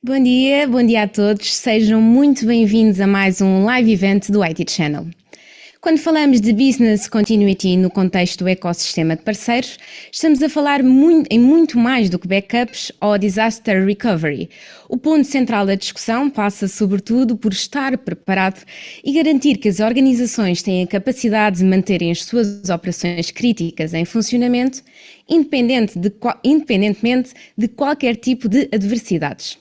Bom dia a todos, sejam muito bem-vindos a mais um live event do IT Channel. Quando falamos de Business Continuity no contexto do ecossistema de parceiros, estamos a falar em muito mais do que backups ou disaster recovery. O ponto central da discussão passa sobretudo por estar preparado e garantir que as organizações têm a capacidade de manterem as suas operações críticas em funcionamento, independentemente de qualquer tipo de adversidades.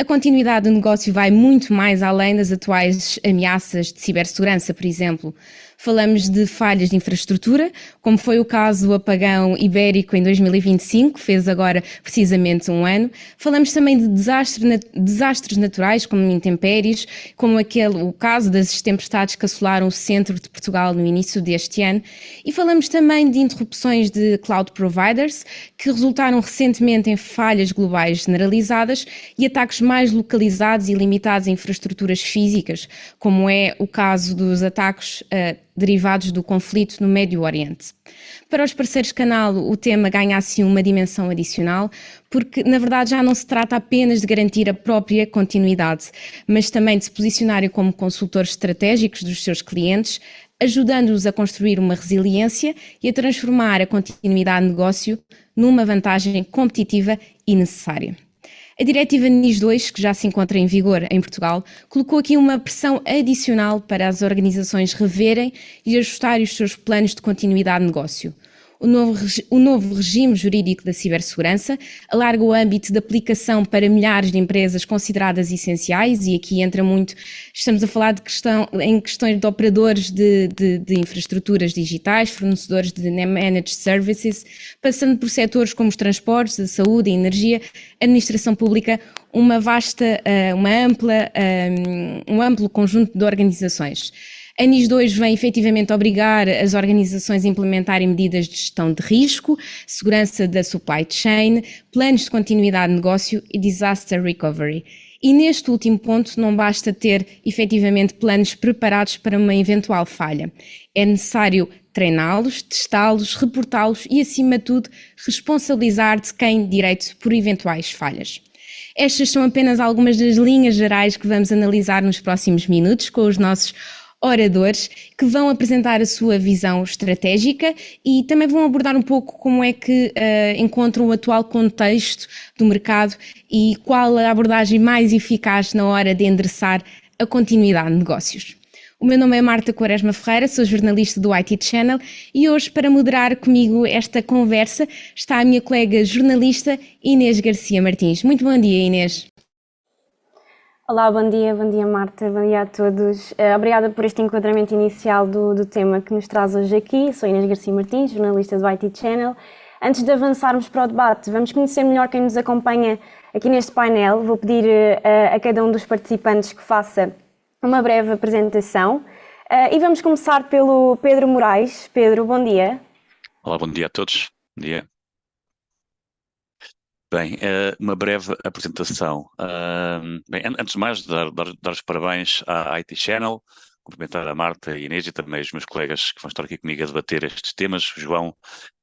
A continuidade do negócio vai muito mais além das atuais ameaças de cibersegurança, por exemplo. Falamos de falhas de infraestrutura, como foi o caso do apagão ibérico em 2025, fez agora precisamente um ano. Falamos também de desastres naturais, como intempéries, como o caso das tempestades que assolaram o centro de Portugal no início deste ano. E falamos também de interrupções de cloud providers, que resultaram recentemente em falhas globais generalizadas e ataques mais localizados e limitados a infraestruturas físicas, como é o caso dos ataques derivados do conflito no Médio Oriente. Para os parceiros canal, o tema ganha assim uma dimensão adicional, porque na verdade já não se trata apenas de garantir a própria continuidade, mas também de se posicionarem como consultores estratégicos dos seus clientes, ajudando-os a construir uma resiliência e a transformar a continuidade de negócio numa vantagem competitiva e necessária. A diretiva NIS2, que já se encontra em vigor em Portugal, colocou aqui uma pressão adicional para as organizações reverem e ajustarem os seus planos de continuidade de negócio. O novo regime jurídico da cibersegurança alarga o âmbito de aplicação para milhares de empresas consideradas essenciais, e aqui entra muito, estamos a falar em questões de operadores de infraestruturas digitais, fornecedores de managed services, passando por setores como os transportes, a saúde, a energia, a administração pública, um amplo conjunto de organizações. A NIS2 vem efetivamente obrigar as organizações a implementarem medidas de gestão de risco, segurança da supply chain, planos de continuidade de negócio e disaster recovery. E neste último ponto não basta ter efetivamente planos preparados para uma eventual falha. É necessário treiná-los, testá-los, reportá-los e, acima de tudo, responsabilizar de quem direito por eventuais falhas. Estas são apenas algumas das linhas gerais que vamos analisar nos próximos minutos com os nossos oradores, que vão apresentar a sua visão estratégica e também vão abordar um pouco como é que encontram o atual contexto do mercado e qual a abordagem mais eficaz na hora de endereçar a continuidade de negócios. O meu nome é Marta Quaresma Ferreira, sou jornalista do IT Channel e hoje, para moderar comigo esta conversa, está a minha colega jornalista Inês Garcia Martins. Muito bom dia, Inês. Olá, bom dia Marta, bom dia a todos. Obrigada por este enquadramento inicial do tema que nos traz hoje aqui. Sou Inês Garcia Martins, jornalista do IT Channel. Antes de avançarmos para o debate, vamos conhecer melhor quem nos acompanha aqui neste painel. Vou pedir a cada um dos participantes que faça uma breve apresentação. E vamos começar pelo Pedro Moraes. Pedro, bom dia. Olá, bom dia a todos. Bom dia. Bem, uma breve apresentação. Bem, antes de mais, dar os parabéns à IT Channel, cumprimentar a Marta e a Inês e também os meus colegas que vão estar aqui comigo a debater estes temas, o João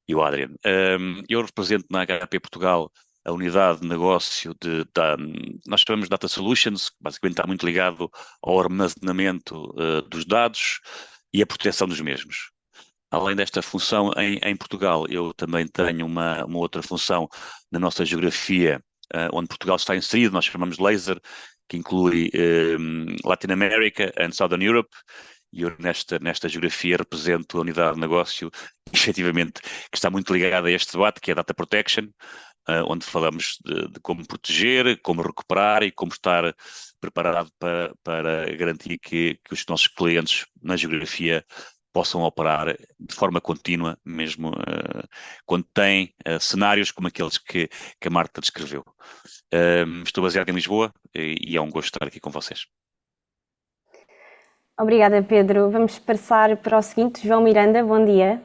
e o Adrian. Eu represento na HP Portugal a unidade de negócio nós chamamos Data Solutions, que basicamente está muito ligado ao armazenamento dos dados e à proteção dos mesmos. Além desta função em Portugal, eu também tenho uma outra função na nossa geografia, onde Portugal está inserido, nós chamamos Laser, que inclui Latin America and Southern Europe, e eu nesta geografia represento a unidade de negócio, efetivamente, que está muito ligada a este debate, que é a Data Protection, onde falamos de como proteger, como recuperar e como estar preparado para garantir que os nossos clientes na geografia possam operar de forma contínua, mesmo quando têm cenários como aqueles que a Marta descreveu. Estou baseado em Lisboa e é um gosto estar aqui com vocês. Obrigada, Pedro. Vamos passar para o seguinte. João Miranda, bom dia.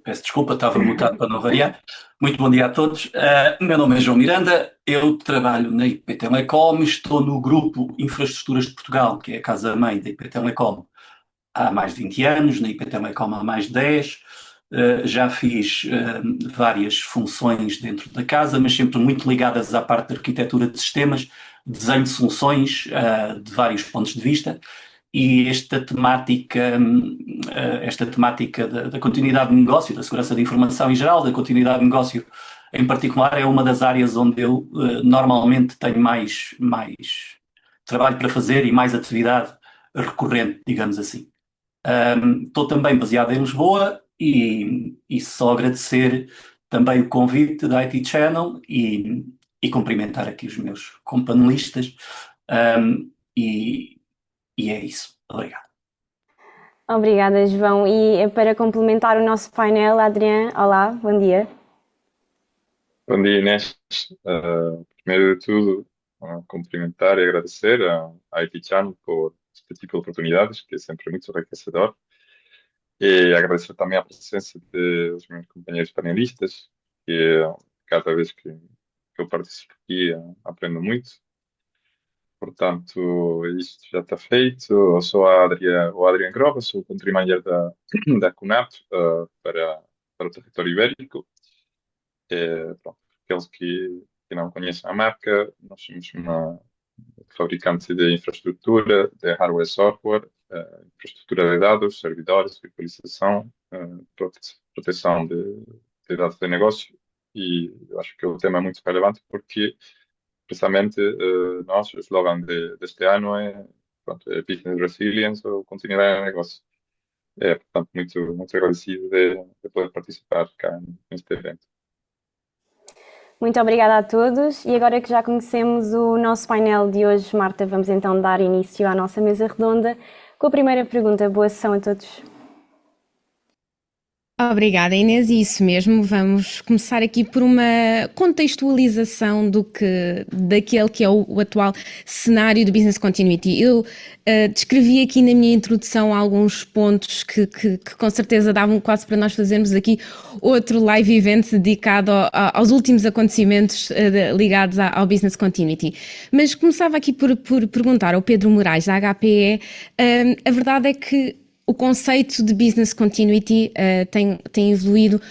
Peço desculpa, estava mutado para não variar. Muito bom dia a todos. Meu nome é João Miranda, eu trabalho na IP Telecom, estou no grupo Infraestruturas de Portugal, que é a casa-mãe da IP Telecom, há mais de 20 anos, na IP Telecom há mais de 10. Já fiz várias funções dentro da casa, mas sempre muito ligadas à parte de arquitetura de sistemas, desenho de soluções, de vários pontos de vista. E esta temática da continuidade de negócio, da segurança da informação em geral, da continuidade de negócio em particular, é uma das áreas onde eu normalmente tenho mais trabalho para fazer e mais atividade recorrente, digamos assim. Estou também baseado em Lisboa e só agradecer também o convite da IT Channel e cumprimentar aqui os meus companelistas. Um, e, e é isso. Obrigado. Obrigada, João. E para complementar o nosso painel, Adrián, olá, bom dia. Bom dia, Inês. Primeiro de tudo, cumprimentar e agradecer à IT Channel por este tipo de oportunidades, que é sempre muito enriquecedor. E agradecer também a presença dos meus companheiros panelistas, que cada vez que eu participo aqui aprendo muito. Portanto, isto já está feito. Eu sou o Adrián Grova, sou o Country Manager da CUNAP para o território ibérico. Pronto, aqueles que não conhecem a marca, nós somos uma fabricante de infraestrutura, de hardware e software, infraestrutura de dados, servidores, virtualização, proteção de dados de negócio. E eu acho que o tema é muito relevante porque, precisamente, o slogan deste ano pronto, é Business Resilience ou Continuidade de Negócio. Portanto, muito agradecido de poder participar cá neste evento. Muito obrigada a todos e agora que já conhecemos o nosso painel de hoje, Marta, vamos então dar início à nossa mesa redonda com a primeira pergunta. Boa sessão a todos. Obrigada, Inês, e isso mesmo. Vamos começar aqui por uma contextualização daquele que é o atual cenário do Business Continuity. Eu descrevi aqui na minha introdução alguns pontos que com certeza davam quase para nós fazermos aqui outro live event dedicado aos últimos acontecimentos ligados ao Business Continuity. Mas começava aqui por perguntar ao Pedro Moraes, da HPE, a verdade é que o conceito de Business Continuity tem evoluído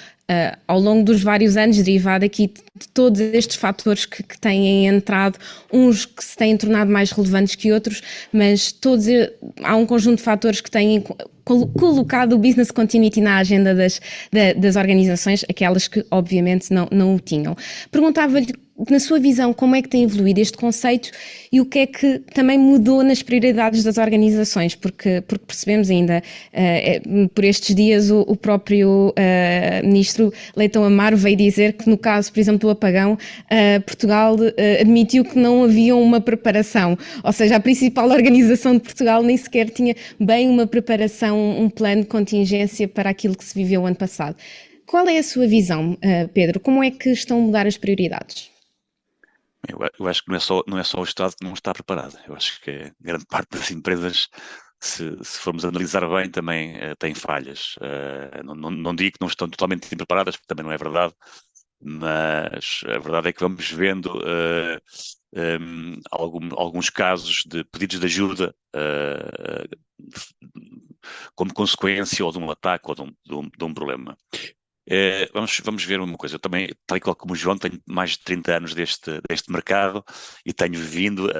ao longo dos vários anos, derivado aqui de todos estes fatores que têm entrado, uns que se têm tornado mais relevantes que outros, mas há um conjunto de fatores que têm colocado o Business Continuity na agenda das organizações, aquelas que obviamente não o tinham. Perguntava-lhe, na sua visão, como é que tem evoluído este conceito e o que é que também mudou nas prioridades das organizações, porque percebemos ainda, por estes dias, o próprio Ministro Leitão Amaro veio dizer que, no caso, por exemplo, do apagão, Portugal admitiu que não havia uma preparação, ou seja, a principal organização de Portugal nem sequer tinha bem uma preparação, um plano de contingência para aquilo que se viveu ano passado. Qual é a sua visão, Pedro? Como é que estão a mudar as prioridades? Eu acho que não é só o Estado que não está preparado. Eu acho que grande parte das empresas, se formos analisar bem, também têm falhas. Não digo que não estão totalmente preparadas, porque também não é verdade, mas a verdade é que vamos vendo alguns casos de pedidos de ajuda como consequência ou de um ataque ou de um problema. Vamos ver uma coisa. Eu também, tal e qual como o João, tenho mais de 30 anos deste mercado e tenho vindo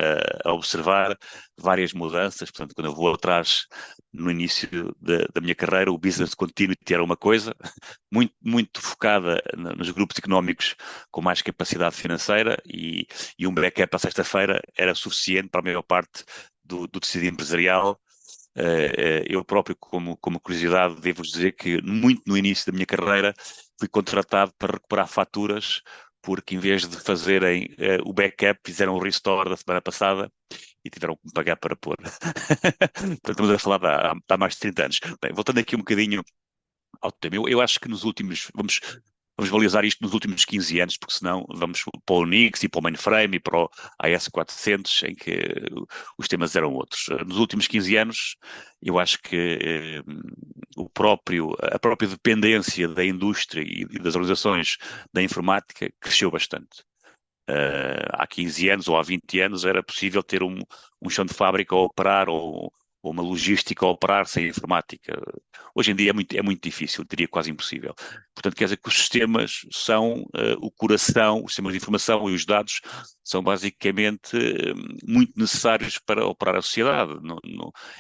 a observar várias mudanças. Portanto, quando eu vou atrás, no início da minha carreira, o Business Continuity era uma coisa muito, muito focada nos grupos económicos com mais capacidade financeira e um backup à sexta-feira era suficiente para a maior parte do tecido empresarial. Eu próprio, como curiosidade, devo-vos dizer que muito no início da minha carreira fui contratado para recuperar faturas, porque em vez de fazerem o backup, fizeram o restore da semana passada e tiveram que me pagar para pôr. Portanto, estamos a falar há mais de 30 anos. Bem, voltando aqui um bocadinho ao tema, eu acho que nos últimos, vamos balizar isto nos últimos 15 anos, porque senão vamos para o Unix e para o mainframe e para o AS400, em que os temas eram outros. Nos últimos 15 anos, eu acho que a própria dependência da indústria e das organizações da informática cresceu bastante. Há 15 anos ou há 20 anos era possível ter um chão de fábrica a operar ou ou uma logística a operar sem informática. Hoje em dia é muito difícil, diria quase impossível. Portanto, quer dizer que os sistemas são o coração, os sistemas de informação e os dados são basicamente muito necessários para operar a sociedade.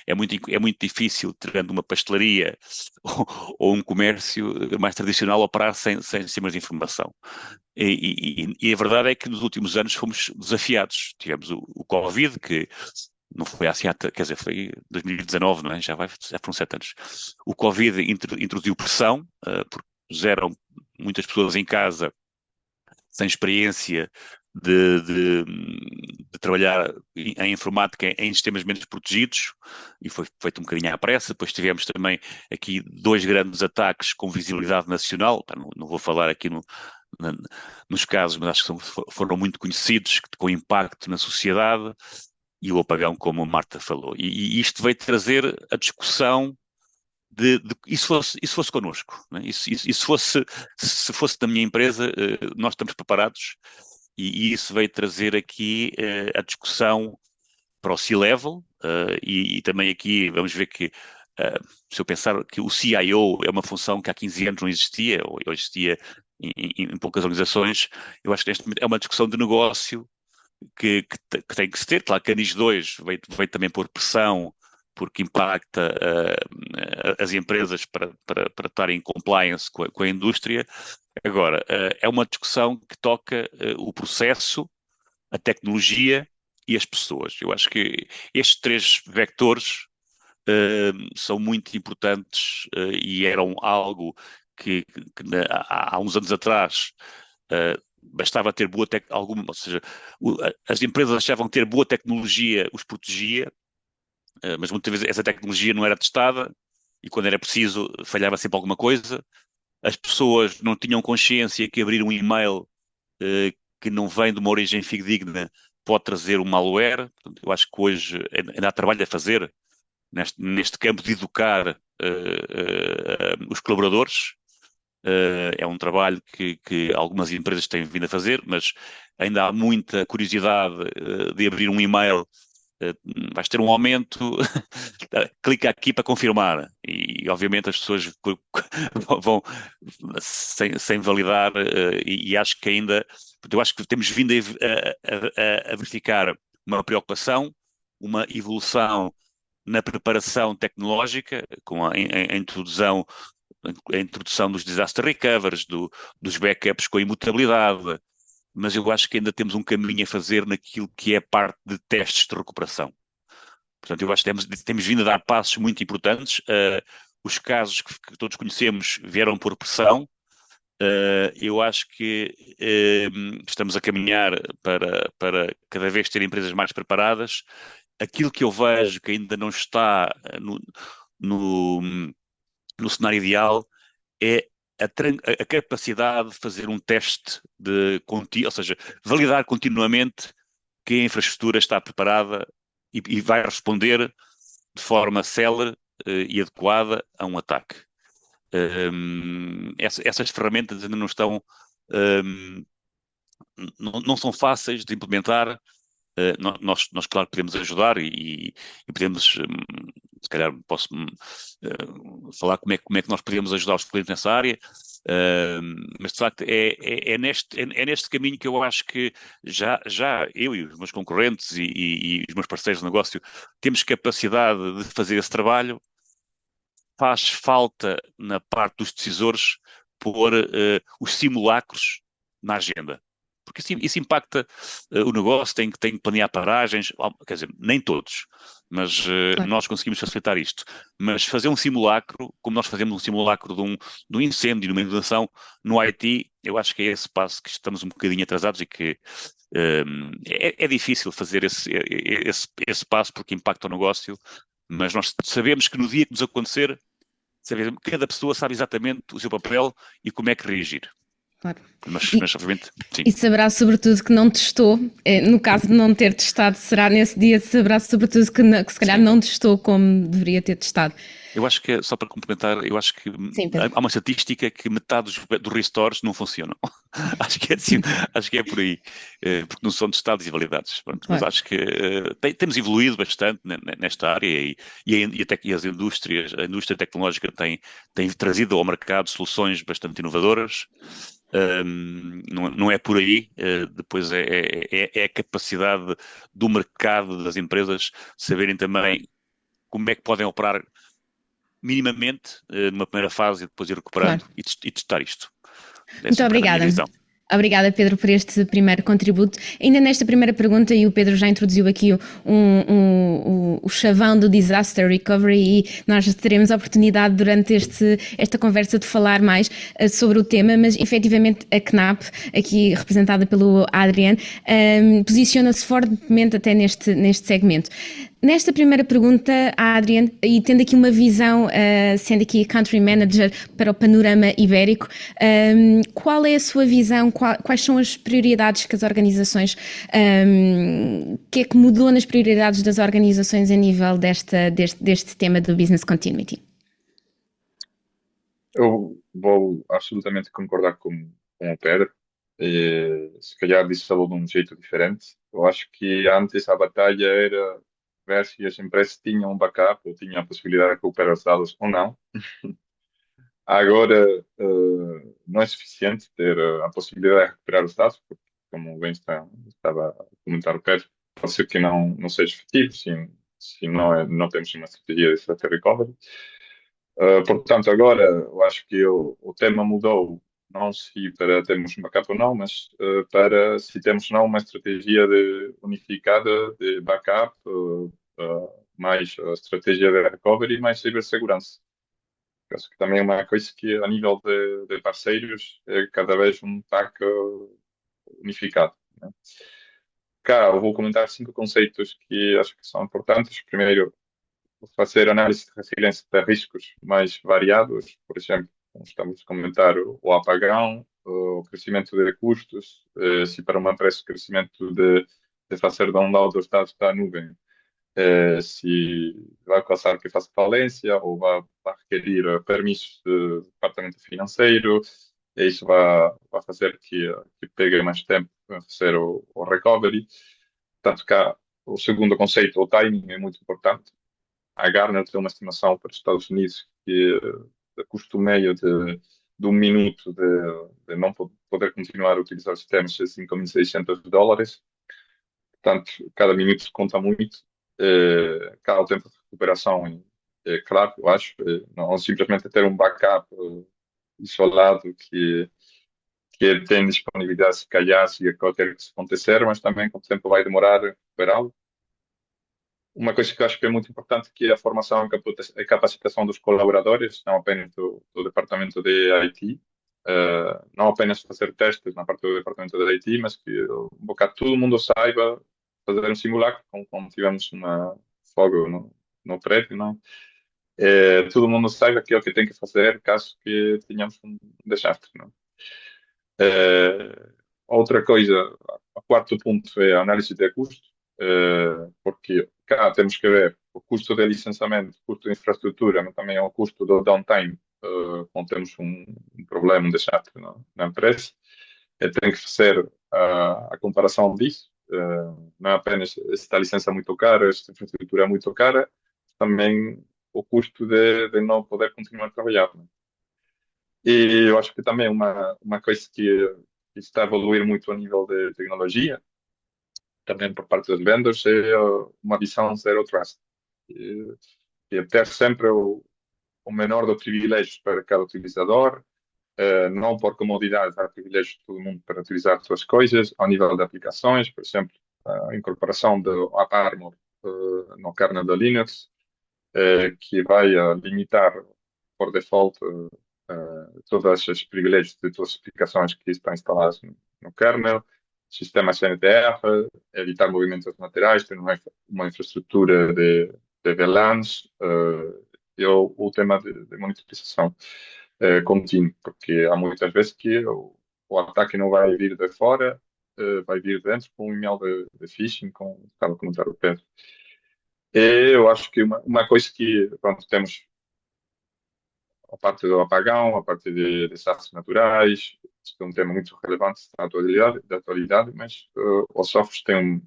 É muito difícil, tirando uma pastelaria ou um comércio mais tradicional, operar sem sistemas de informação. E a verdade é que nos últimos anos fomos desafiados. Tivemos o Covid, que não foi assim, quer dizer, foi 2019, não é? Já foram 7 anos. O Covid introduziu pressão, porque puseram muitas pessoas em casa sem experiência de trabalhar em informática em sistemas menos protegidos, e foi feito um bocadinho à pressa. Depois tivemos também aqui 2 grandes ataques com visibilidade nacional. Não vou falar aqui nos casos, mas acho que foram muito conhecidos, com impacto na sociedade, e o apagão, como a Marta falou. E isto veio trazer a discussão de e se fosse connosco, né? Se fosse da minha empresa, nós estamos preparados, e isso veio trazer aqui a discussão para o C-Level, e também aqui vamos ver que, se eu pensar que o CIO é uma função que há 15 anos não existia, ou existia em poucas organizações, eu acho que é uma discussão de negócio que tem que se ter. Claro que a NIS 2 veio também pôr pressão, porque impacta as empresas para estarem em compliance com a indústria. Agora, é uma discussão que toca o processo, a tecnologia e as pessoas. Eu acho que estes 3 vectores são muito importantes, e eram algo que há uns anos atrás bastava ter boa tecnologia, ou seja, as empresas achavam que ter boa tecnologia os protegia, mas muitas vezes essa tecnologia não era testada, e quando era preciso falhava sempre alguma coisa. As pessoas não tinham consciência que abrir um e-mail que não vem de uma origem fidedigna pode trazer um malware. Portanto, eu acho que hoje ainda há trabalho a fazer neste campo de educar os colaboradores. É um trabalho que algumas empresas têm vindo a fazer, mas ainda há muita curiosidade de abrir um e-mail. Vais ter um aumento, clica aqui para confirmar, e obviamente as pessoas vão sem validar, e acho que ainda, eu acho que temos vindo a verificar uma preocupação, uma evolução na preparação tecnológica, com a introdução dos disaster recoveries, dos backups com a imutabilidade, mas eu acho que ainda temos um caminho a fazer naquilo que é parte de testes de recuperação. Portanto, eu acho que temos vindo a dar passos muito importantes. Os casos que todos conhecemos vieram por pressão. Eu acho que estamos a caminhar para cada vez ter empresas mais preparadas. Aquilo que eu vejo que ainda não está no cenário ideal é a capacidade de fazer um teste ou seja, validar continuamente que a infraestrutura está preparada e vai responder de forma célere e adequada a um ataque. Essas ferramentas ainda não estão, não são fáceis de implementar. Nós claro, podemos ajudar e podemos, se calhar posso falar como é que nós podemos ajudar os clientes nessa área, mas de facto é neste caminho que eu acho que já eu e os meus concorrentes e os meus parceiros de negócio temos capacidade de fazer esse trabalho. Faz falta na parte dos decisores pôr os simulacros na agenda, porque isso impacta o negócio. Tem que planear paragens, quer dizer, nem todos, mas claro, nós conseguimos facilitar isto. Mas fazer um simulacro, como nós fazemos um simulacro de um incêndio, de uma inundação, no IT, eu acho que é esse passo que estamos um bocadinho atrasados, e que é difícil fazer esse passo, porque impacta o negócio, mas nós sabemos que no dia que nos acontecer, cada pessoa sabe exatamente o seu papel e como é que reagir. Claro. Mas obviamente, sim. E saberá sobretudo que não testou, no caso de não ter testado, será nesse dia, saberá sobretudo que se calhar não testou como deveria ter testado. Eu acho que, só para complementar, eu acho que Sim, Pedro. há uma estatística que metade dos restores não funcionam. Acho que é assim, acho que é por aí, porque não são testados e validados. Pronto. Mas Claro. acho que temos evoluído bastante nesta área e as indústrias, a indústria tecnológica tem trazido ao mercado soluções bastante inovadoras. Não é por aí, depois é a capacidade do mercado, das empresas, saberem também como é que podem operar minimamente numa primeira fase e depois ir Claro. recuperando e testar isto. Essa Muito é um bocado a minha obrigada. visão. Obrigada, Pedro, por este primeiro contributo. Ainda nesta primeira pergunta, e o Pedro já introduziu aqui o chavão do disaster recovery, e nós teremos a oportunidade durante esta conversa de falar mais sobre o tema, mas efetivamente a CNAP, aqui representada pelo Adrian, posiciona-se fortemente até neste segmento. Nesta primeira pergunta, Adrian, e tendo aqui uma visão, sendo aqui Country Manager para o panorama ibérico, qual é a sua visão, quais são as prioridades que as organizações, o que é que mudou nas prioridades das organizações a nível deste tema do Business Continuity? Eu vou absolutamente concordar com o Pedro. Se calhar disse falou de um jeito diferente. Eu acho que antes a batalha era ver se as empresas tinham um backup ou tinham a possibilidade de recuperar os dados ou não. Agora, não é suficiente ter a possibilidade de recuperar os dados, porque, como bem estava a comentar o Pedro, pode ser que não seja efetivo se não temos uma estratégia de data recovery. Portanto, agora eu acho que o tema mudou, não se para termos um backup ou não, mas para se temos ou não uma estratégia unificada de backup, mais a estratégia de recovery, mais cibersegurança. Acho que também é uma coisa que, a nível de parceiros, é cada vez um TAC unificado, né? Cá, eu vou comentar 5 conceitos que acho que são importantes. Primeiro, fazer análise de resiliência de riscos mais variados, por exemplo, como estamos a comentar, o apagão, o crescimento de custos, se para uma empresa o crescimento de fazer download dos dados da nuvem, se vai causar que faça falência ou vai requerir permissos do departamento financeiro, e isso vai fazer que pegue mais tempo para fazer o recovery. Portanto, cá, o segundo conceito, o timing, é muito importante. A Gartner tem uma estimação para os Estados Unidos que o custo médio de um minuto de não poder continuar a utilizar os sistemas é $5.600. Portanto, cada minuto conta muito. Cada tempo de recuperação é claro, eu acho. Não simplesmente ter um backup isolado que tem disponibilidade se calhar se qualquer coisa acontecer, mas também quanto tempo vai demorar a recuperá-lo. Uma coisa que eu acho que é muito importante que é a formação e capacitação dos colaboradores, não apenas do departamento de IT, não apenas fazer testes na parte do departamento de IT, mas que um bocado todo mundo saiba fazer um simulacro, como tivemos uma fogo no prédio, não é? Todo mundo saiba aquilo que tem que fazer caso que tenhamos um desastre, não é? Outra coisa, o quarto ponto é a análise de custo, porque cá temos que ver o custo de licenciamento, o custo de infraestrutura, mas também o custo do downtime, quando temos um problema, um desastre na empresa. Tem que fazer a comparação disso, não é apenas se esta licença é muito cara, esta infraestrutura é muito cara, também o custo de não poder continuar a trabalhar, né? E eu acho que também uma coisa que está a evoluir muito a nível de tecnologia, também por parte dos vendors, é uma visão zero trust. Que é ter sempre o menor dos privilégios para cada utilizador, não por comodidade, dar privilégios a todo mundo para utilizar suas coisas, ao nível de aplicações, por exemplo, a incorporação do AppArmor no kernel da Linux, que vai limitar por default todos os privilégios de todas as aplicações que estão instaladas no kernel, sistema CNTR, evitar movimentos laterais, ter uma infraestrutura de VLANs, e o tema de monitorização contínuo, porque há muitas vezes que o ataque não vai vir de fora, vai vir de dentro com um e-mail de phishing, como estava a comentar o Pedro. Eu acho que uma coisa que pronto, temos a parte do apagão, a parte de desastres naturais. Isto é um tema muito relevante da atualidade, mas o Sophos tem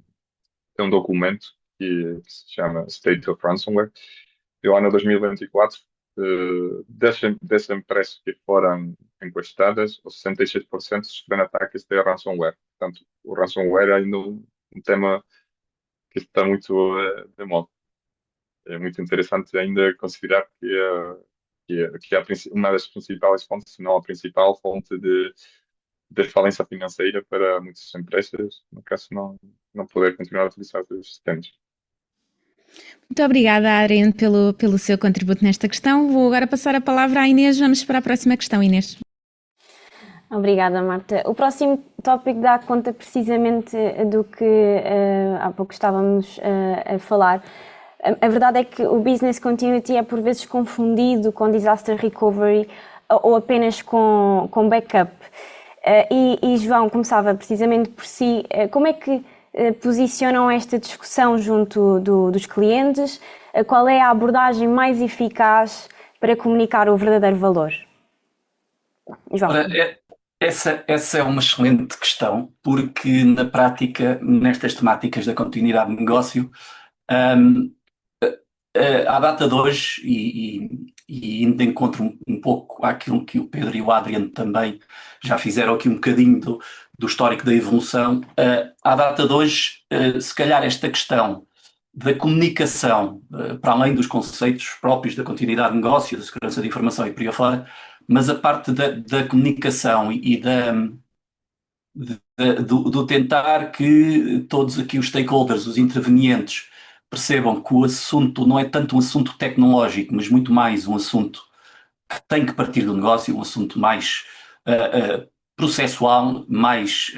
um documento que se chama State of Ransomware. Do ano 2024, das empresas que foram enquestadas, os 66% sofreram ataques de ransomware. Portanto, o ransomware é ainda um tema que está muito de moda. É muito interessante ainda considerar que uma das principais fontes, se não a principal fonte de falência financeira para muitas empresas, no caso não poder continuar a utilizar os sistemas. Muito obrigada, Adriano, pelo seu contributo nesta questão. Vou agora passar a palavra à Inês. Vamos para a próxima questão, Inês. Obrigada, Marta. O próximo tópico dá conta precisamente do que há pouco estávamos a falar. A verdade é que o business continuity é por vezes confundido com disaster recovery ou apenas com backup. E João começava precisamente por si. Como é que posicionam esta discussão junto dos clientes? Qual é a abordagem mais eficaz para comunicar o verdadeiro valor? João. Essa é uma excelente questão, porque na prática, nestas temáticas da continuidade de negócio, à data de hoje, e indo de encontro um pouco àquilo que o Pedro e o Adriano também já fizeram aqui um bocadinho do histórico da evolução, à data de hoje, se calhar esta questão da comunicação, para além dos conceitos próprios da continuidade de negócio, da segurança de informação e por aí afora, mas a parte da comunicação e do tentar que todos aqui os stakeholders, os intervenientes, percebam que o assunto não é tanto um assunto tecnológico, mas muito mais um assunto que tem que partir do negócio, um assunto mais processual, mais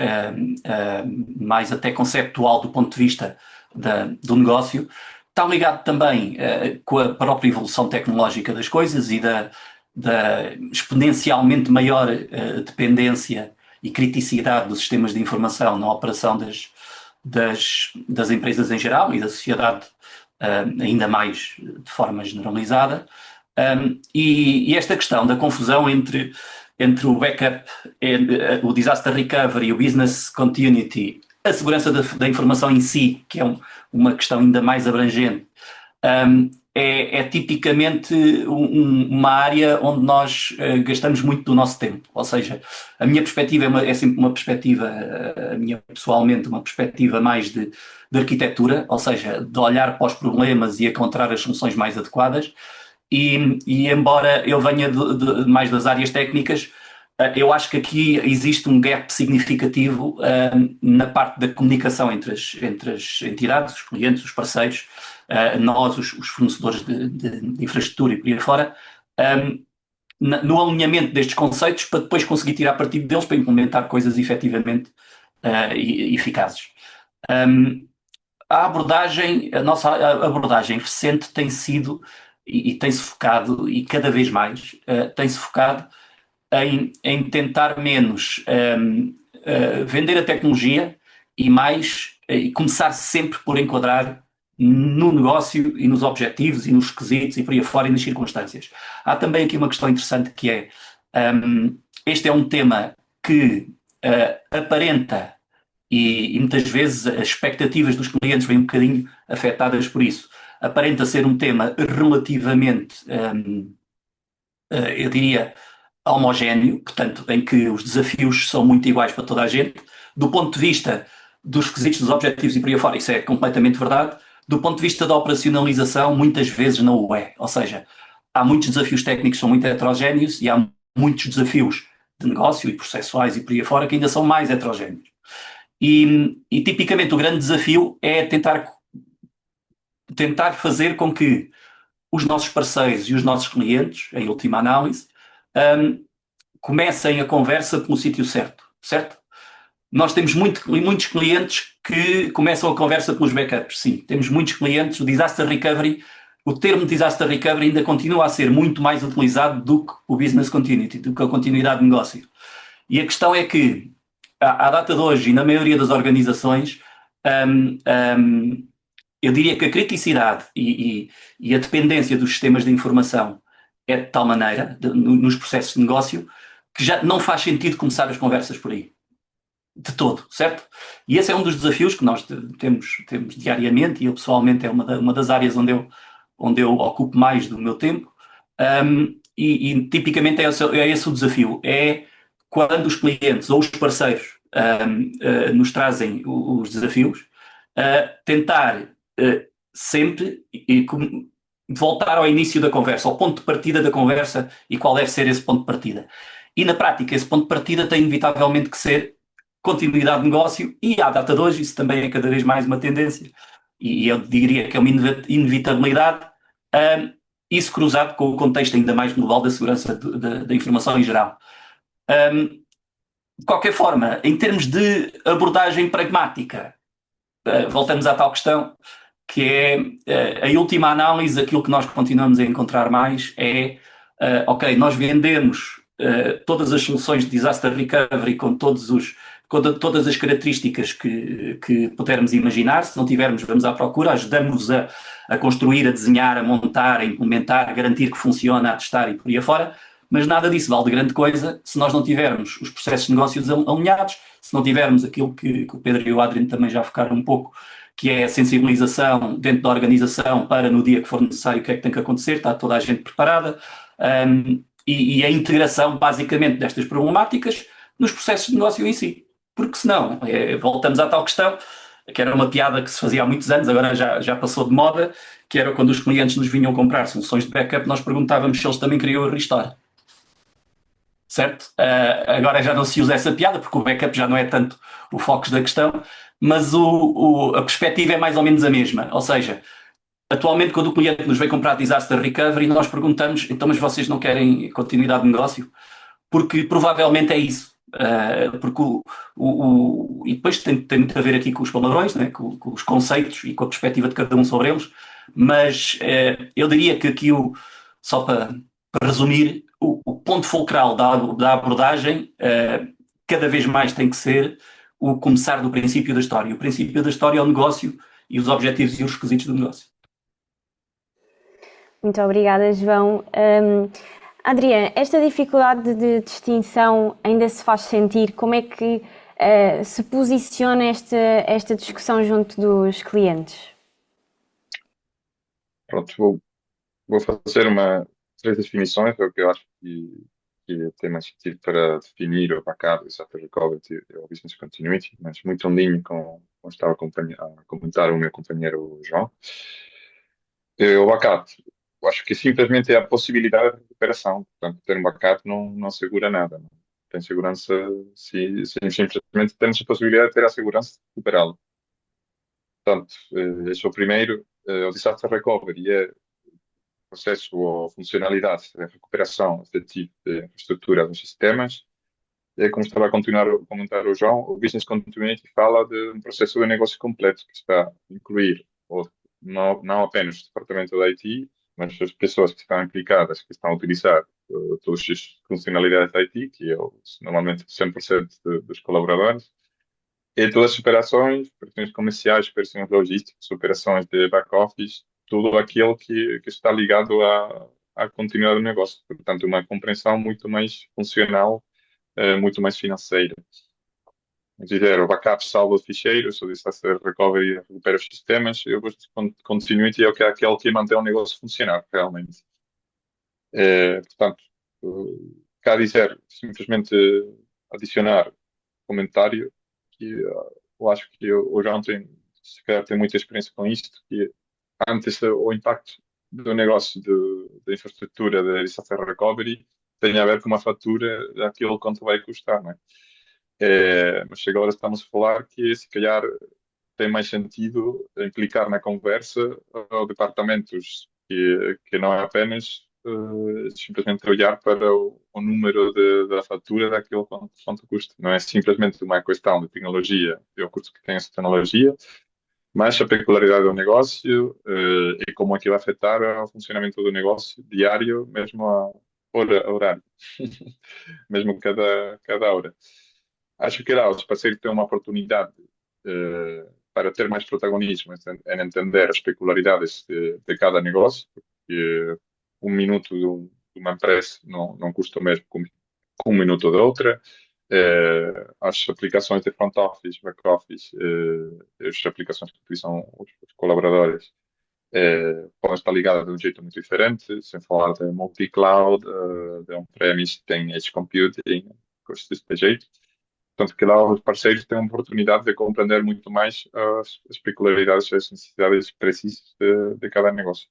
até conceptual do ponto de vista do negócio. Está ligado também com a própria evolução tecnológica das coisas e da exponencialmente maior dependência e criticidade dos sistemas de informação na operação das empresas em geral e da sociedade ainda mais de forma generalizada. E esta questão da confusão entre o backup, o disaster recovery, o business continuity, a segurança da informação em si, que é uma questão ainda mais abrangente, é tipicamente uma área onde nós gastamos muito do nosso tempo. Ou seja, a minha perspectiva é sempre uma perspectiva, a minha pessoalmente, uma perspectiva mais de arquitetura, ou seja, de olhar para os problemas e encontrar as soluções mais adequadas. E embora eu venha mais das áreas técnicas, eu acho que aqui existe um gap significativo na parte da comunicação entre as entidades, os clientes, os parceiros, nós, os fornecedores de infraestrutura e por aí fora, no alinhamento destes conceitos para depois conseguir tirar partido deles para implementar coisas efetivamente eficazes. A nossa abordagem recente tem sido e tem-se focado, e cada vez mais, tem-se focado em tentar menos vender a tecnologia e começar sempre por enquadrar no negócio e nos objetivos e nos requisitos e por aí fora e nas circunstâncias. Há também aqui uma questão interessante que é, este é um tema que aparenta e muitas vezes as expectativas dos clientes vêm um bocadinho afetadas por isso. Aparenta ser um tema relativamente, eu diria, homogéneo, portanto, em que os desafios são muito iguais para toda a gente. Do ponto de vista dos requisitos, dos objetivos e por aí fora, isso é completamente verdade. Do ponto de vista da operacionalização, muitas vezes não o é. Ou seja, há muitos desafios técnicos que são muito heterogéneos e há muitos desafios de negócio e processuais e por aí fora que ainda são mais heterogéneos. E tipicamente o grande desafio é tentar fazer com que os nossos parceiros e os nossos clientes, em última análise, comecem a conversa pelo sítio certo? Nós temos muitos clientes que começam a conversa pelos backups, sim. Temos muitos clientes, o disaster recovery, o termo disaster recovery ainda continua a ser muito mais utilizado do que o business continuity, do que a continuidade de negócio. E a questão é que, à data de hoje, e na maioria das organizações, eu diria que a criticidade e a dependência dos sistemas de informação é de tal maneira, nos processos de negócio, que já não faz sentido começar as conversas por aí. De todo, certo? E esse é um dos desafios que nós temos diariamente, e eu pessoalmente é uma das áreas onde eu ocupo mais do meu tempo. E tipicamente é esse o desafio, é quando os clientes ou os parceiros nos trazem os desafios, tentar sempre voltar ao início da conversa, ao ponto de partida da conversa e qual deve ser esse ponto de partida. E na prática, esse ponto de partida tem inevitavelmente que ser continuidade de negócio, e à data de hoje isso também é cada vez mais uma tendência, e eu diria que é uma inevitabilidade, isso cruzado com o contexto ainda mais global da segurança da informação em geral. De qualquer forma, em termos de abordagem pragmática, voltamos à tal questão, que é a última análise, aquilo que nós continuamos a encontrar mais é, ok, nós vendemos todas as soluções de disaster recovery com todas as características que pudermos imaginar. Se não tivermos, vamos à procura, ajudamos-vos a construir, a desenhar, a montar, a implementar, a garantir que funciona, a testar e por aí afora, mas nada disso vale de grande coisa se nós não tivermos os processos de negócios alinhados, se não tivermos aquilo que o Pedro e o Adriano também já focaram um pouco, que é a sensibilização dentro da organização para no dia que for necessário o que é que tem que acontecer, está toda a gente preparada, e a integração basicamente destas problemáticas nos processos de negócio em si. Porque senão, voltamos à tal questão, que era uma piada que se fazia há muitos anos, agora já passou de moda, que era quando os clientes nos vinham comprar soluções de backup, nós perguntávamos se eles também queriam restore. Certo? Agora já não se usa essa piada, porque o backup já não é tanto o foco da questão, mas a perspectiva é mais ou menos a mesma. Ou seja, atualmente quando o cliente nos vem comprar disaster recovery, nós perguntamos, então mas vocês não querem continuidade de negócio? Porque provavelmente é isso. Porque e depois tem muito a ver aqui com os palavrões, né? com os conceitos e com a perspectiva de cada um sobre eles, mas eu diria que aqui, só para resumir, o ponto fulcral da abordagem cada vez mais tem que ser o começar do princípio da história. O princípio da história é o negócio e os objetivos e os requisitos do negócio. Muito obrigada, João. Adriana, esta dificuldade de distinção ainda se faz sentir? Como é que se posiciona esta discussão junto dos clientes? Pronto, vou fazer três definições, é o que eu acho que tem mais sentido para definir o backup, o disaster recovery e o business continuity, mas muito em linha com o que estava a comentar o meu companheiro João. O backup, eu acho que simplesmente é a possibilidade de recuperação. Portanto, ter um backup não assegura nada. Não tem segurança se simplesmente temos a possibilidade de ter a segurança de recuperá-lo. Portanto, esse é o primeiro. O disaster recovery é processo ou funcionalidade de recuperação efetiva de infraestrutura dos sistemas. E como estava a comentar o João, o Business Continuity fala de um processo de negócio completo que está a incluir não apenas o departamento da IT, mas as pessoas que estão implicadas, que estão a utilizar todas as funcionalidades da IT, que é normalmente 100% dos colaboradores, e todas as operações comerciais, operações logísticas, operações de back-office, tudo aquilo que está ligado à continuidade do negócio. Portanto, uma compreensão muito mais funcional, muito mais financeira. Dizer, o backup salva os ficheiros, o disaster recovery recupera os sistemas, e o continuity é aquele que mantém o negócio funcionar, realmente. Portanto, cá dizer, simplesmente adicionar comentário, que eu acho que o João se calhar tem muita experiência com isto, que antes o impacto do negócio de infraestrutura de disaster recovery tem a ver com uma fatura daquilo quanto vai custar, não é? Mas agora estamos a falar que se calhar tem mais sentido implicar na conversa departamentos que não é apenas simplesmente olhar para o número da fatura daquilo quanto custa. Não é simplesmente uma questão de tecnologia e o custo que tem essa tecnologia, mas a peculiaridade do negócio e como é que vai afetar o funcionamento do negócio diário, mesmo a horário, mesmo cada hora. Acho que os parceiros têm uma oportunidade para ter mais protagonismo em entender as peculiaridades de cada negócio, porque um minuto uma empresa não custa o mesmo com um minuto da outra. As aplicações de front office, back office, as aplicações que utilizam os colaboradores podem estar ligadas de um jeito muito diferente, sem falar de multi-cloud, de on-premise, tem edge computing, coisas desse jeito. Portanto, que lá os parceiros têm a oportunidade de compreender muito mais as peculiaridades e as necessidades precisas de cada negócio.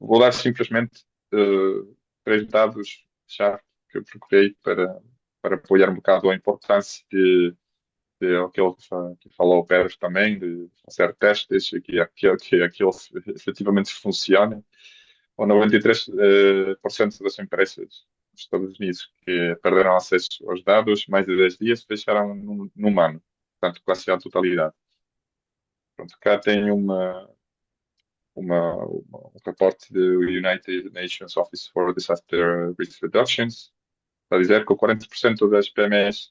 Vou dar simplesmente 3 dados-chave que eu procurei para apoiar um bocado a importância de aquilo que falou o Pedro também, de fazer testes e que aquilo efetivamente funcione. O 93% das empresas nos Estados Unidos que perderam acesso aos dados mais de 10 dias fecharam num ano, portanto, quase a totalidade. Pronto, cá tem um reporte do United Nations Office for Disaster Risk Reductions, a dizer que o 40% das PMEs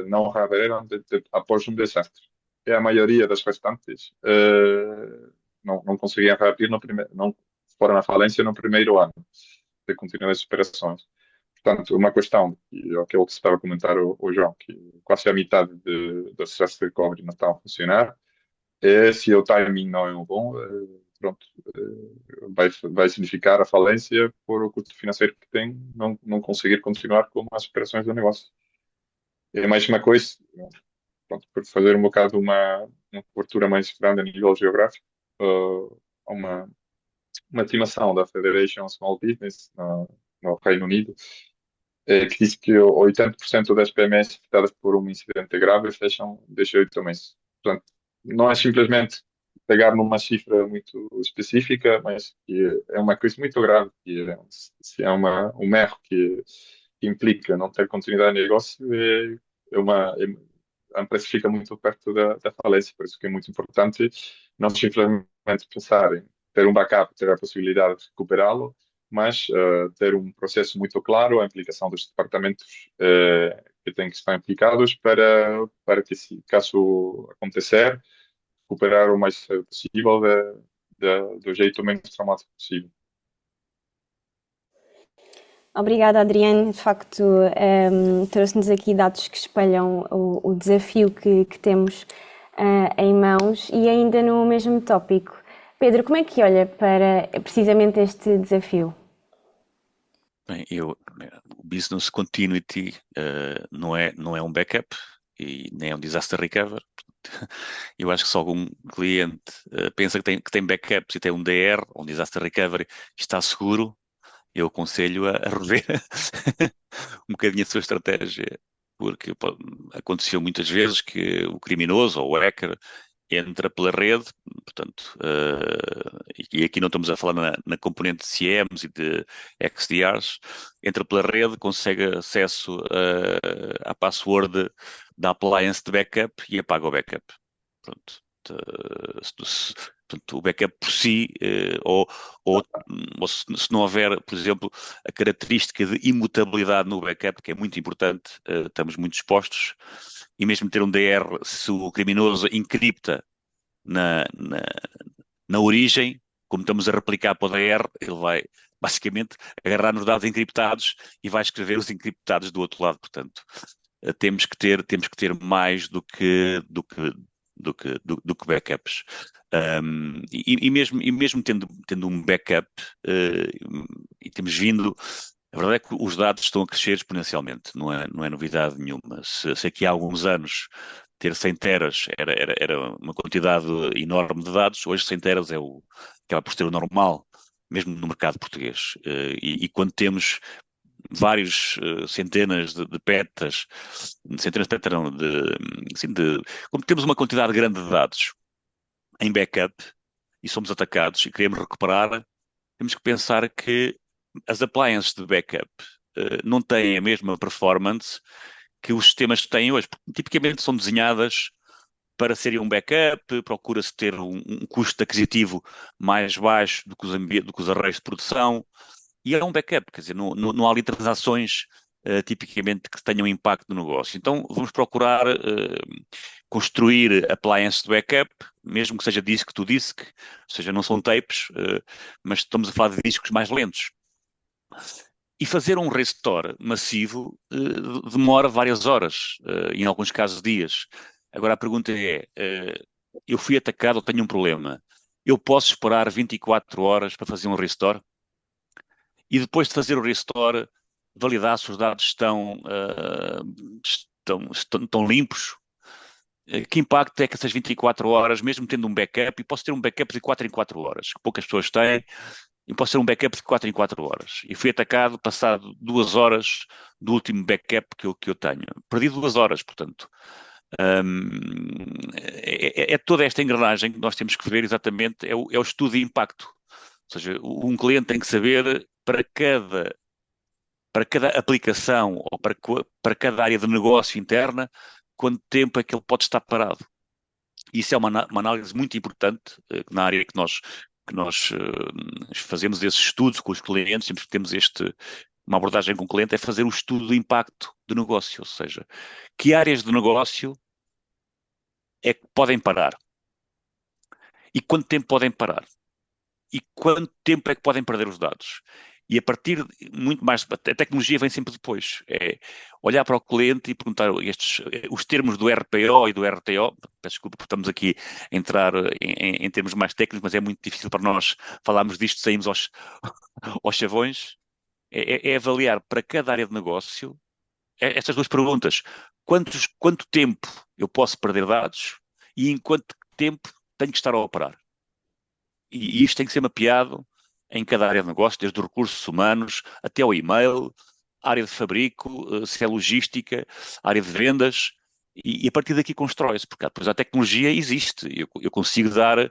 não reabriram após um desastre. E a maioria das restantes não conseguiam reabrir não foram à falência no primeiro ano de continuar as operações. Portanto, uma questão, e aquilo que se estava a comentar o João, que quase a metade das desastres de recovery não estão a funcionar, se o timing não é um bom, pronto, vai significar a falência por o custo financeiro que tem, não conseguir continuar com as operações do negócio. É mais uma coisa, pronto, por fazer um bocado uma cobertura mais grande a nível geográfico, uma estimação da Federation Small Business no Reino Unido, que diz que 80% das PMEs afetadas por um incidente grave fecham de 8 meses. Portanto, não é simplesmente pegar numa cifra muito específica, mas que é uma coisa muito grave, que se é um erro que implica não ter continuidade de negócio, a empresa fica muito perto da falência. Por isso que é muito importante não simplesmente pensar em ter um backup, ter a possibilidade de recuperá-lo, mas ter um processo muito claro, a implicação dos departamentos que têm que estar implicados para que, se caso acontecer, recuperar o mais cedo possível do jeito menos traumático possível. Obrigada, Adriano. De facto, trouxe-nos aqui dados que espelham o desafio que temos em mãos, e ainda no mesmo tópico. Pedro, como é que olha para precisamente este desafio? Bem, o business continuity não é um backup e nem é um disaster recovery. Eu acho que se algum cliente pensa que tem backups e tem um DR, um disaster recovery, está seguro, eu aconselho a rever um bocadinho a sua estratégia, porque aconteceu muitas vezes que o criminoso ou o hacker entra pela rede, portanto, e aqui não estamos a falar na componente de CMs e de XDRs, entra pela rede, consegue acesso à password da appliance de backup e apaga o backup. Pronto. Portanto, o backup por si, ou se não houver, por exemplo, a característica de imutabilidade no backup, que é muito importante, estamos muito expostos, e mesmo ter um DR, se o criminoso encripta na origem, como estamos a replicar para o DR, ele vai basicamente agarrar nos dados encriptados e vai escrever os encriptados do outro lado. Portanto, temos que ter mais do que backups. E mesmo tendo um backup, e temos vindo, a verdade é que os dados estão a crescer exponencialmente, não é novidade nenhuma. Se aqui há alguns anos ter 100 teras era uma quantidade enorme de dados, hoje 100 teras acaba por ser o normal, mesmo no mercado português. E quando temos vários centenas de petas, não, como temos uma quantidade grande de dados em backup e somos atacados e queremos recuperar, temos que pensar que as appliances de backup não têm a mesma performance que os sistemas têm hoje, porque tipicamente são desenhadas para serem um backup, procura-se ter um custo aquisitivo mais baixo do que os arrays de produção, e é um backup, quer dizer, não há ali transações tipicamente que tenham impacto no negócio. Então vamos procurar construir appliances de backup, mesmo que seja disk to disk, ou seja, não são tapes, mas estamos a falar de discos mais lentos. E fazer um restore massivo demora várias horas, em alguns casos dias. Agora a pergunta é, eu fui atacado, tenho um problema. Eu posso esperar 24 horas para fazer um restore? E depois de fazer o restore, validar se os dados estão limpos? Que impacto é que essas 24 horas, mesmo tendo um backup, e posso ter um backup de 4 em 4 horas, que poucas pessoas têm, e posso ter um backup de 4 em 4 horas. E fui atacado passado 2 horas do último backup que eu tenho. Perdi 2 horas, portanto. É toda esta engrenagem que nós temos que ver exatamente, é o estudo de impacto. Ou seja, um cliente tem que saber para cada aplicação ou para cada área de negócio interna, quanto tempo é que ele pode estar parado. Isso é uma análise muito importante na área que nós fazemos esses estudos com os clientes, sempre que temos uma abordagem com o cliente, é fazer o estudo do impacto do negócio, ou seja, que áreas de negócio é que podem parar e quanto tempo podem parar e quanto tempo é que podem perder os dados. E a partir de muito mais, a tecnologia vem sempre depois. É olhar para o cliente e perguntar os termos do RPO e do RTO. Peço desculpa porque estamos aqui a entrar em termos mais técnicos, mas é muito difícil para nós falarmos disto, saímos aos chavões. É avaliar para cada área de negócio estas duas perguntas. Quanto tempo eu posso perder dados e em quanto tempo tenho que estar a operar? E isto tem que ser mapeado em cada área de negócio, desde os recursos humanos até ao e-mail, área de fabrico, se é logística, área de vendas, e a partir daqui constrói-se, porque depois a tecnologia existe. Eu consigo dar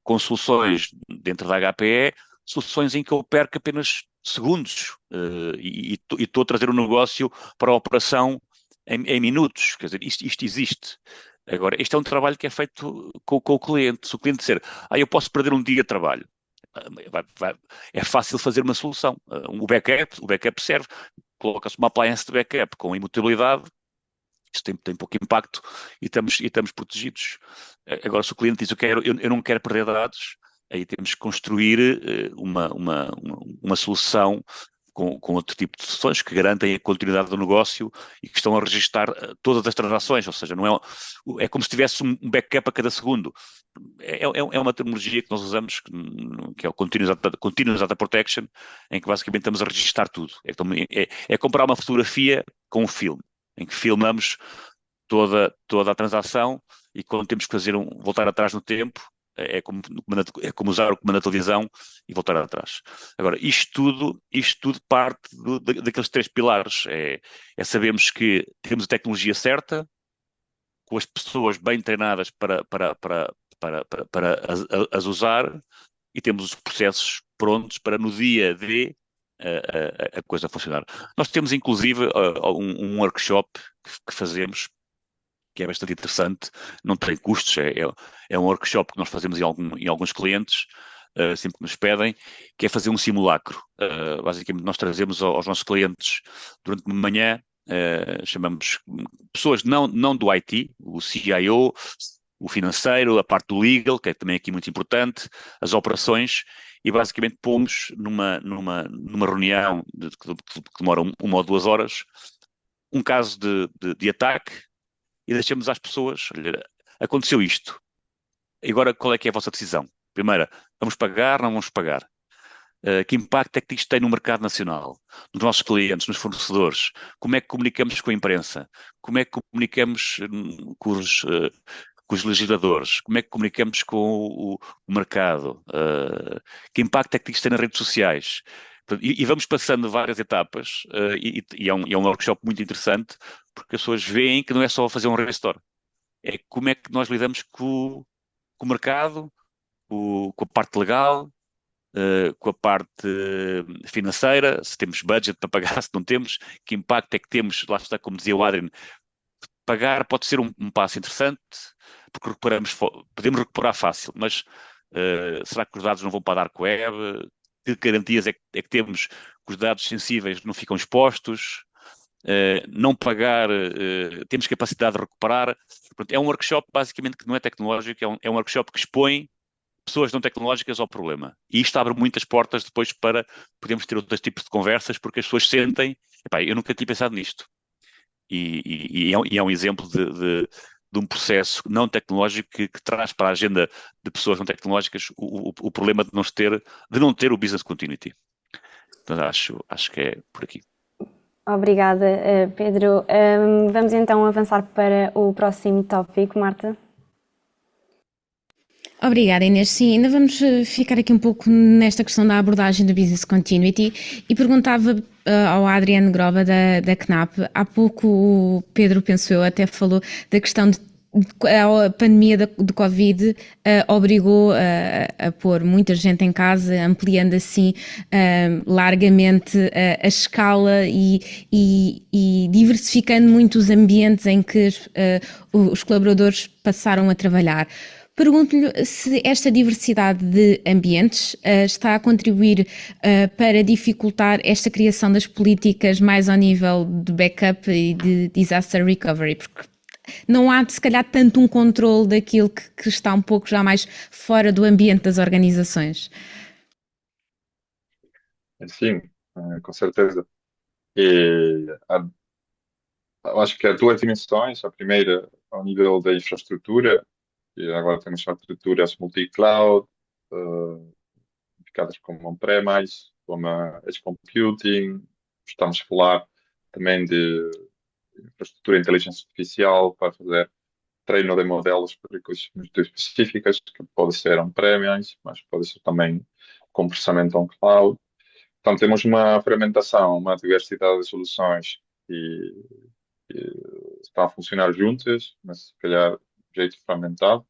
com soluções dentro da HPE, soluções em que eu perco apenas segundos e estou a trazer o negócio para a operação em minutos. Quer dizer, isto existe. Agora, este é um trabalho que é feito com o cliente. Se o cliente disser, eu posso perder um dia de trabalho, é fácil fazer uma solução. O backup serve, coloca-se uma appliance de backup com imutabilidade, isso tem pouco impacto e estamos protegidos. Agora, se o cliente diz, eu não quero perder dados, aí temos que construir uma solução com outro tipo de soluções que garantem a continuidade do negócio e que estão a registar todas as transações, ou seja, não é como se tivesse um backup a cada segundo. É uma terminologia que nós usamos, que é o Continuous Data Protection, em que basicamente estamos a registar tudo. É comparar uma fotografia com um filme, em que filmamos toda a transação e quando temos que voltar atrás no tempo, é como usar o comando da televisão e voltar atrás. Agora, isto tudo parte daqueles 3 pilares. É sabermos que temos a tecnologia certa, com as pessoas bem treinadas para as usar e temos os processos prontos para no dia D a coisa funcionar. Nós temos inclusive um workshop que fazemos que é bastante interessante, não tem custos, é um workshop que nós fazemos em alguns clientes, sempre que nos pedem, que é fazer um simulacro. Basicamente nós trazemos aos nossos clientes durante uma manhã, chamamos pessoas não do IT, o CIO, o financeiro, a parte do legal, que é também aqui muito importante, as operações, e basicamente pomos numa reunião que demora 1 ou 2 horas, um caso de ataque, e deixamos às pessoas, olha, aconteceu isto, agora qual é que é a vossa decisão? Primeira, vamos pagar, não vamos pagar? Que impacto é que isto tem no mercado nacional, nos nossos clientes, nos fornecedores? Como é que comunicamos com a imprensa? Como é que comunicamos com os legisladores? Como é que comunicamos com o mercado? Que impacto é que isto tem nas redes sociais? E vamos passando várias etapas e é um workshop muito interessante porque as pessoas veem que não é só fazer um restore, é como é que nós lidamos com o mercado, com a parte legal, com a parte financeira, se temos budget para pagar, se não temos, que impacto é que temos, lá está, como dizia o Adrian, pagar pode ser um passo interessante, porque podemos recuperar fácil, mas será que os dados não vão para a dark web? Que garantias é que temos que os dados sensíveis não ficam expostos? Não pagar, temos capacidade de recuperar. Portanto, é um workshop basicamente que não é tecnológico, é um workshop que expõe pessoas não tecnológicas ao problema. E isto abre muitas portas depois para podermos ter outros tipos de conversas, porque as pessoas sentem, epá, eu nunca tinha pensado nisto. E é um exemplo de um processo não tecnológico que traz para a agenda de pessoas não tecnológicas o problema de não ter o business continuity. Então, acho que é por aqui. Obrigada, Pedro. Vamos então avançar para o próximo tópico, Marta. Obrigada, Inês. Sim, ainda vamos ficar aqui um pouco nesta questão da abordagem do Business Continuity e perguntava ao Adriano Groba da CNAP. Há pouco o Pedro, penso eu, até falou da questão de a pandemia do Covid obrigou a pôr muita gente em casa, ampliando assim largamente a escala e diversificando muito os ambientes em que os colaboradores passaram a trabalhar. Pergunto-lhe se esta diversidade de ambientes está a contribuir para dificultar esta criação das políticas mais ao nível de backup e de disaster recovery, porque não há, se calhar, tanto um controle daquilo que está um pouco já mais fora do ambiente das organizações. Sim, com certeza. E eu acho que há duas dimensões. A primeira, ao nível da infraestrutura, e agora temos estruturas multi-cloud, indicadas como on-premise, como edge computing. Estamos a falar também de infraestrutura de inteligência artificial para fazer treino de modelos para coisas muito específicas, que pode ser on-premise, mas pode ser também com processamento on-cloud. Então, temos uma fragmentação, uma diversidade de soluções que estão a funcionar juntas, mas se calhar de jeito fragmentado.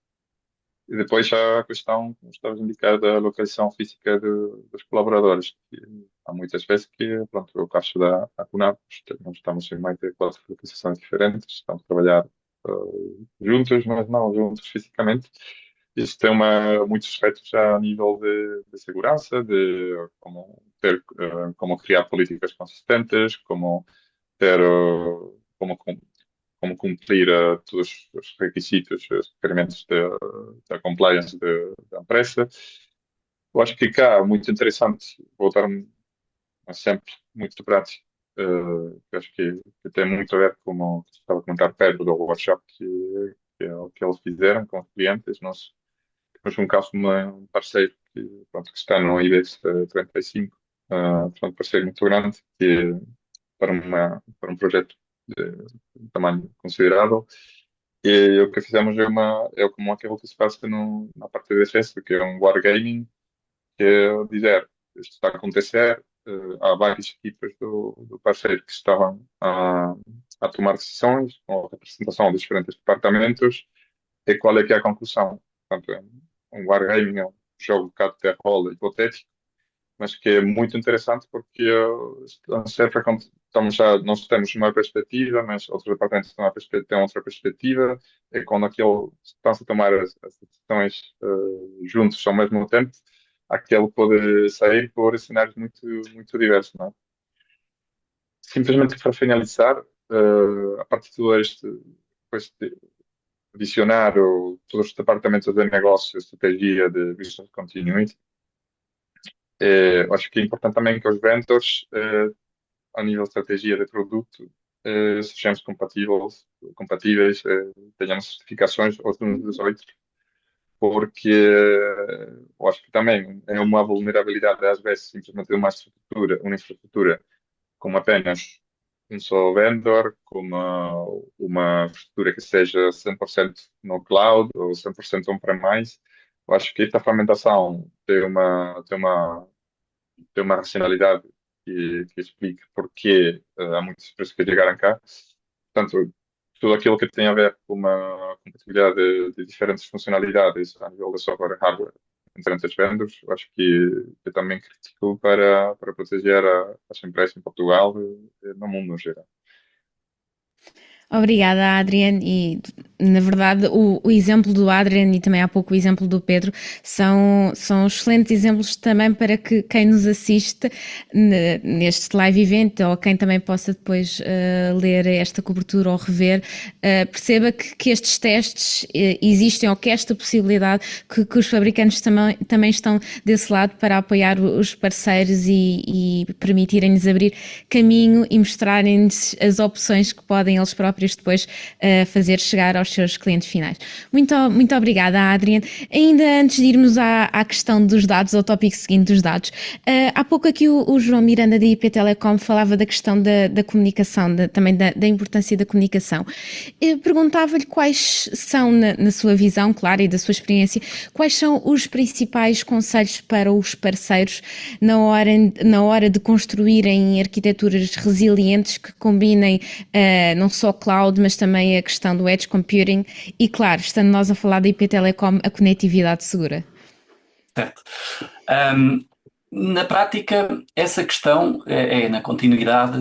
E depois há a questão, como estavas a indicar, da localização física dos colaboradores. Que há muitas vezes que, pronto, é o caso da CUNAP, nós estamos em mais de 4 localizações diferentes, estamos a trabalhar juntos, mas não juntos fisicamente. Isso tem muitos efeitos já a nível de segurança, de como criar políticas consistentes, como ter, como cumprir todos os requisitos, os requerimentos da compliance da empresa. Eu acho que cá é muito interessante, vou dar um exemplo muito prático, que acho que tem muito a ver com o que estava a comentar Pedro do workshop, que é o que eles fizeram com os clientes. Nós temos um caso de um parceiro pronto, que está no IBEX 35, portanto, parceiro muito grande, que para um projeto de tamanho considerável. E o que fizemos é como aquilo que se passa na parte de defesa, que é um wargaming, que é dizer, isto está a acontecer, há várias equipas do parceiro que estavam a tomar decisões, com a representação dos diferentes departamentos, e qual é que é a conclusão. Portanto, um wargaming é um jogo de bocado de rol hipotético, mas que é muito interessante porque nós temos uma perspectiva, mas outros departamentos têm outra perspectiva, e quando estão-se a tomar as decisões juntos ao mesmo tempo, aquele pode sair por cenários muito, muito diversos, não é? Simplesmente para finalizar, a partir de todo depois de adicionar todos os departamentos de negócio, estratégia de business continuity, eu acho que é importante também que os vendors, a nível de estratégia de produto, sejamos compatíveis, tenhamos certificações uns dos outros, porque eu acho que também é uma vulnerabilidade, às vezes, simplesmente de uma infraestrutura como apenas um só vendor, com uma infraestrutura que seja 100% no cloud ou 100% on-premise. Eu acho que esta fragmentação tem uma racionalidade que explica porque há muitas empresas que chegaram cá. Portanto, tudo aquilo que tem a ver com uma compatibilidade de diferentes funcionalidades a nível de software e hardware em diferentes vendors, eu acho que é também crítico para proteger as empresas em Portugal e no mundo no geral. Obrigada, Adrian. E, na verdade, o exemplo do Adrian e também há pouco o exemplo do Pedro são excelentes exemplos também para que quem nos assiste neste live event ou quem também possa depois ler esta cobertura ou rever, perceba que estes testes existem ou que esta possibilidade que os fabricantes também estão desse lado para apoiar os parceiros e permitirem-lhes abrir caminho e mostrarem-lhes as opções que podem eles próprios depois fazer chegar aos seus clientes finais. Muito obrigada, Adrian. Ainda antes de irmos à questão dos dados, ao tópico seguinte dos dados, há pouco aqui o João Miranda da IP Telecom falava da questão da comunicação, também da importância da comunicação. Eu perguntava-lhe quais são, na sua visão, claro, e da sua experiência, quais são os principais conselhos para os parceiros na hora de construírem arquiteturas resilientes que combinem não só cloud, mas também a questão do edge computing e, claro, estando nós a falar da IP Telecom, a conectividade segura. Certo. Na prática, essa questão é na continuidade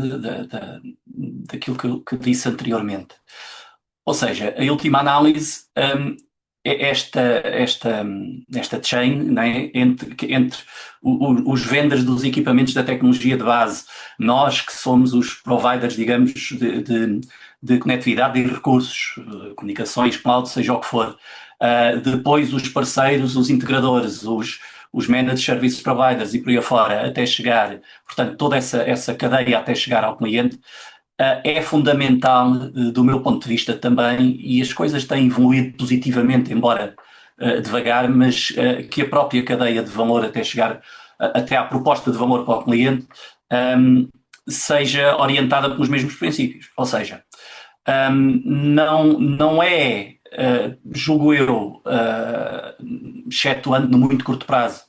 daquilo que disse anteriormente. Ou seja, a última análise é esta chain, né, entre os vendors dos equipamentos da tecnologia de base, nós que somos os providers, digamos, de conectividade e recursos, comunicações, cloud, seja o que for. Depois os parceiros, os integradores, os managed service providers e por aí afora, até chegar, portanto, toda essa cadeia até chegar ao cliente, é fundamental, do meu ponto de vista também, e as coisas têm evoluído positivamente, embora devagar, mas que a própria cadeia de valor até chegar, até à proposta de valor para o cliente, seja orientada pelos mesmos princípios. Ou seja, não é, julgo eu, excetuando no muito curto prazo,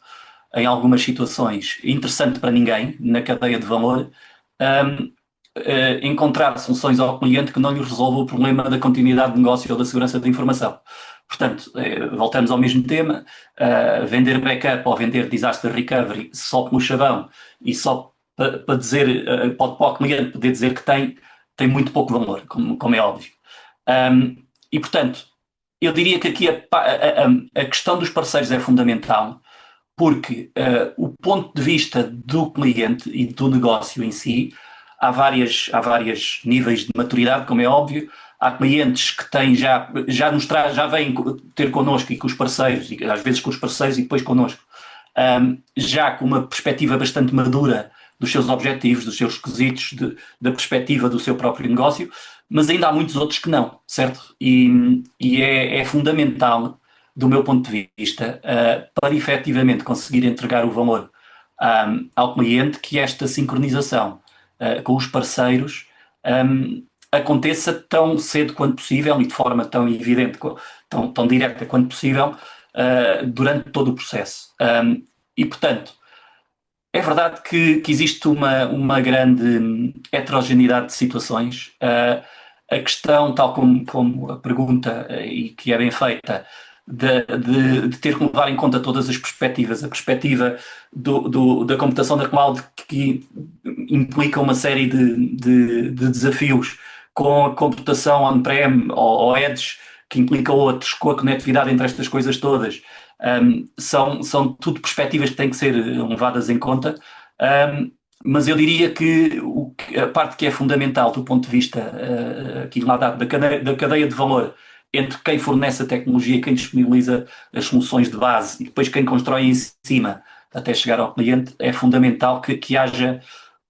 em algumas situações, interessante para ninguém na cadeia de valor, encontrar soluções ao cliente que não lhe resolvam o problema da continuidade de negócio ou da segurança da informação. Portanto, voltamos ao mesmo tema, vender backup ou vender disaster recovery só pelo chavão e só para dizer, para o cliente poder dizer que tem muito pouco valor, como é óbvio. E, portanto, eu diria que aqui a questão dos parceiros é fundamental, porque o ponto de vista do cliente e do negócio em si, há vários níveis de maturidade, como é óbvio. Há clientes que têm já vêm ter connosco e com os parceiros, e às vezes com os parceiros e depois connosco, já com uma perspectiva bastante madura dos seus objetivos, dos seus requisitos, da perspectiva do seu próprio negócio, mas ainda há muitos outros que não, certo? E é fundamental, do meu ponto de vista, para efetivamente conseguir entregar o valor ao cliente, que esta sincronização com os parceiros aconteça tão cedo quanto possível e de forma tão evidente, tão direta quanto possível, durante todo o processo. E, portanto, é verdade que existe uma grande heterogeneidade de situações. A questão, tal como a pergunta, e que é bem feita, de ter que levar em conta todas as perspectivas, a perspectiva da computação da cloud, que implica uma série de desafios, com a computação on-prem ou edge, que implica outros, com a conectividade entre estas coisas todas. São tudo perspectivas que têm que ser levadas em conta, mas eu diria que a parte que é fundamental do ponto de vista aqui lá da cadeia de valor, entre quem fornece a tecnologia, quem disponibiliza as soluções de base e depois quem constrói em cima até chegar ao cliente, é fundamental que haja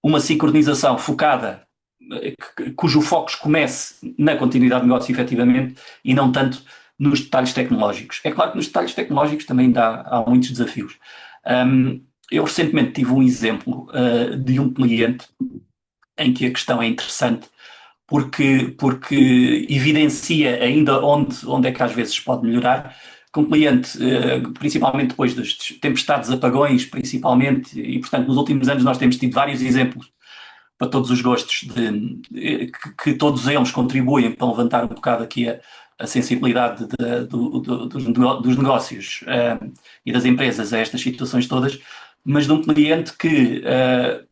uma sincronização focada, cujo foco comece na continuidade de negócio efetivamente e não tanto nos detalhes tecnológicos. É claro que nos detalhes tecnológicos também há muitos desafios. Eu recentemente tive um exemplo de um cliente em que a questão é interessante, porque evidencia ainda onde é que às vezes pode melhorar, que um cliente, principalmente depois das tempestades, apagões, principalmente, e portanto nos últimos anos nós temos tido vários exemplos para todos os gostos, que todos eles contribuem para levantar um bocado aqui a sensibilidade dos negócios e das empresas a estas situações todas, mas de um cliente que,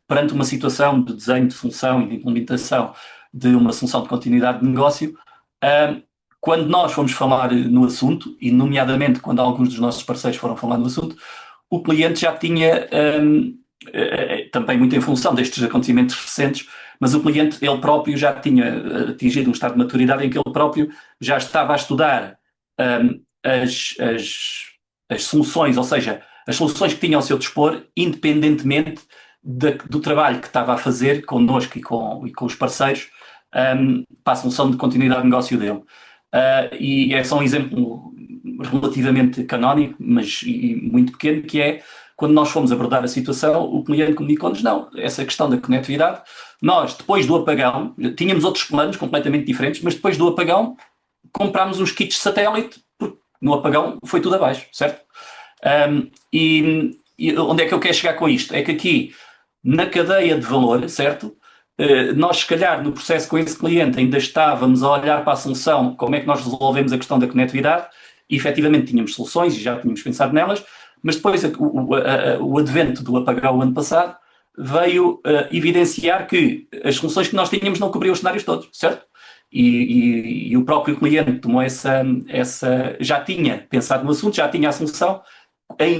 perante uma situação de desenho de função e de implementação de uma solução de continuidade de negócio. Quando nós fomos falar no assunto, e nomeadamente quando alguns dos nossos parceiros foram falar no assunto, o cliente já tinha, também muito em função destes acontecimentos recentes, mas o cliente, ele próprio, já tinha atingido um estado de maturidade em que ele próprio já estava a estudar as soluções, ou seja, as soluções que tinha ao seu dispor, independentemente do trabalho que estava a fazer connosco e com os parceiros, para a solução de continuidade de negócio dele. E é só um exemplo relativamente canónico, mas muito pequeno, que é quando nós fomos abordar a situação, o cliente comunicou-nos, não, essa questão da conectividade, nós, depois do apagão, tínhamos outros planos completamente diferentes, mas depois do apagão, comprámos uns kits de satélite, porque no apagão foi tudo abaixo, certo? E onde é que eu quero chegar com isto? É que aqui, na cadeia de valor, certo? Nós, se calhar, no processo com esse cliente, ainda estávamos a olhar para a solução, como é que nós resolvemos a questão da conectividade, e efetivamente tínhamos soluções e já tínhamos pensado nelas, mas depois o advento do apagão o ano passado veio evidenciar que as soluções que nós tínhamos não cobriam os cenários todos, certo? E o próprio cliente tomou já tinha pensado no assunto, já tinha a solução,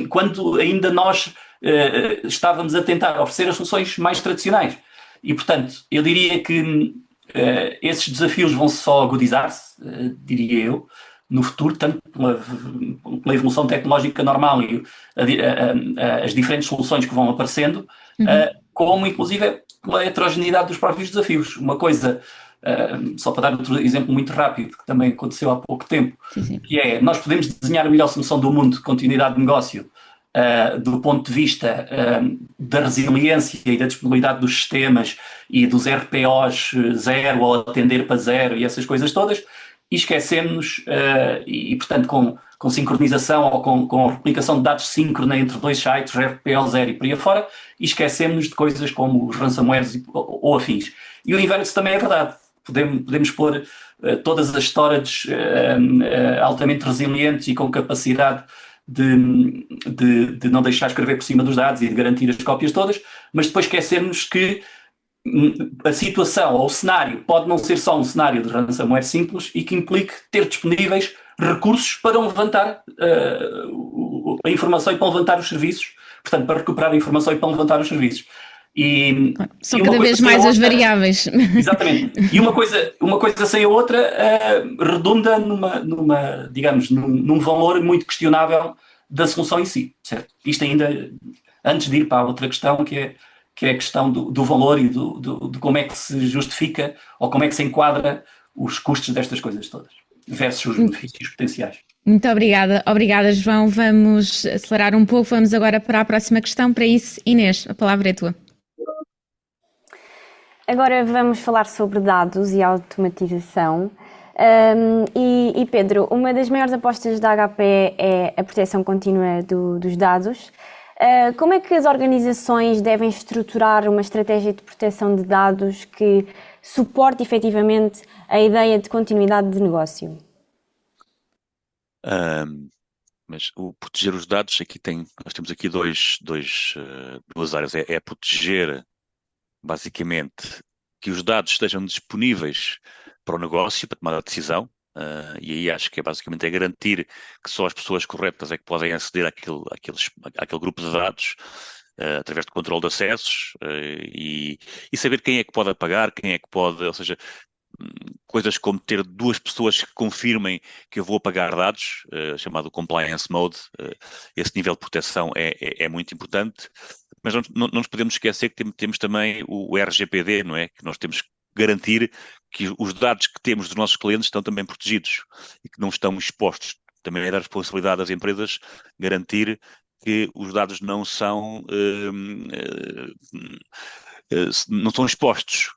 quando ainda nós estávamos a tentar oferecer as soluções mais tradicionais. E, portanto, eu diria que esses desafios vão só agudizar-se, diria eu, no futuro, tanto pela evolução tecnológica normal e as diferentes soluções que vão aparecendo, como, inclusive, pela heterogeneidade dos próprios desafios. Uma coisa, só para dar outro exemplo muito rápido, que também aconteceu há pouco tempo, Sim. que é, nós podemos desenhar a melhor solução do mundo de continuidade de negócio, do ponto de vista da resiliência e da disponibilidade dos sistemas e dos RPOs zero ou atender para zero e essas coisas todas, e esquecemos, portanto, com sincronização ou com replicação de dados síncrona entre dois sites, RPO zero e por aí afora, e esquecemos de coisas como os ransomwares ou afins. E o inverso também é verdade. Podemos pôr todas as storages altamente resilientes e com capacidade de não deixar escrever por cima dos dados e de garantir as cópias todas, mas depois esquecermos que a situação ou o cenário pode não ser só um cenário de ransomware simples e que implique ter disponíveis recursos para levantar a informação e para levantar os serviços, portanto, para recuperar a informação e para levantar os serviços. São cada vez mais as variáveis. Exatamente. E uma coisa sem a outra redunda digamos, num valor muito questionável da solução em si, certo? Isto ainda, antes de ir para a outra questão, que é a questão do valor e de como é que se justifica ou como é que se enquadra os custos destas coisas todas, versus os benefícios potenciais. Muito obrigada. Obrigada, João. Vamos acelerar um pouco. Vamos agora para a próxima questão. Para isso, Inês, a palavra é tua. Agora vamos falar sobre dados e automatização. E Pedro, uma das maiores apostas da HP é a proteção contínua dos dados. Como é que as organizações devem estruturar uma estratégia de proteção de dados que suporte efetivamente a ideia de continuidade de negócio? Mas o proteger os dados, nós temos aqui duas áreas. É proteger, basicamente, que os dados estejam disponíveis para o negócio, para tomar a decisão, e aí acho que basicamente garantir que só as pessoas corretas é que podem aceder àquele grupo de dados, através de controle de acessos, e saber quem é que pode apagar, quem é que pode, ou seja, coisas como ter duas pessoas que confirmem que eu vou apagar dados, chamado compliance mode. Esse nível de proteção é muito importante, mas não nos podemos esquecer que temos também o RGPD, não é? Que nós temos que garantir que os dados que temos dos nossos clientes estão também protegidos e que não estão expostos. Também é da responsabilidade das empresas garantir que os dados não são expostos.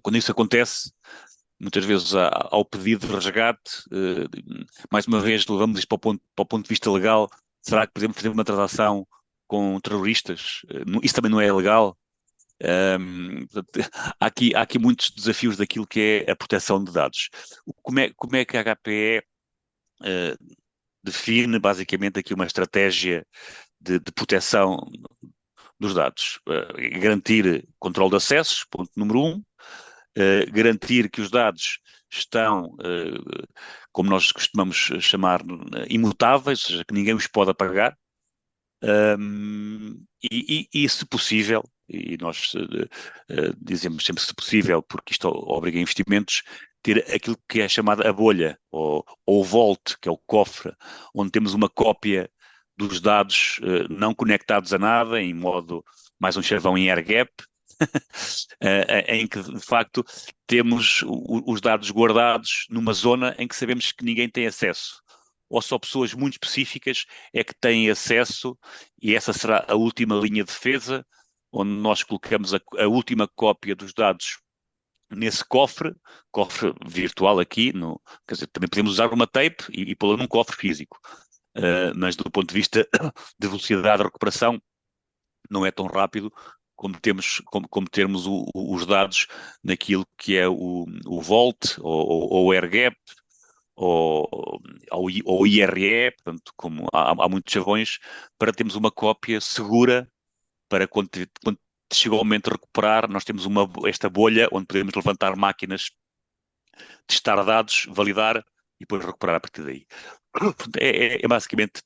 Quando isso acontece, muitas vezes ao pedido de resgate, mais uma vez levamos isto para o ponto de vista legal. Será que podemos fazer uma transação com terroristas? Isso também não é legal. Há aqui muitos desafios daquilo que é a proteção de dados. Como é que a HPE define basicamente aqui uma estratégia de proteção dos dados. Garantir controle de acessos, ponto número um. Garantir que os dados estão, como nós costumamos chamar, imutáveis, ou seja, que ninguém os pode apagar. E se possível, e nós dizemos sempre se possível, porque isto obriga a investimentos, ter aquilo que é chamada a bolha, ou o vault, que é o cofre, onde temos uma cópia dos dados não conectados a nada, em modo mais um chavão em air gap, em que de facto temos os dados guardados numa zona em que sabemos que ninguém tem acesso, ou só pessoas muito específicas é que têm acesso, e essa será a última linha de defesa, onde nós colocamos a última cópia dos dados nesse cofre virtual aqui, quer dizer, também podemos usar uma tape e pô-la num cofre físico, mas do ponto de vista de velocidade de recuperação não é tão rápido como termos os dados naquilo que é o Vault ou o AirGap ou IRE, portanto, como há muitos chavões, para termos uma cópia segura para quando chega o momento de recuperar, nós temos esta bolha onde podemos levantar máquinas, testar dados, validar e depois recuperar a partir daí. É basicamente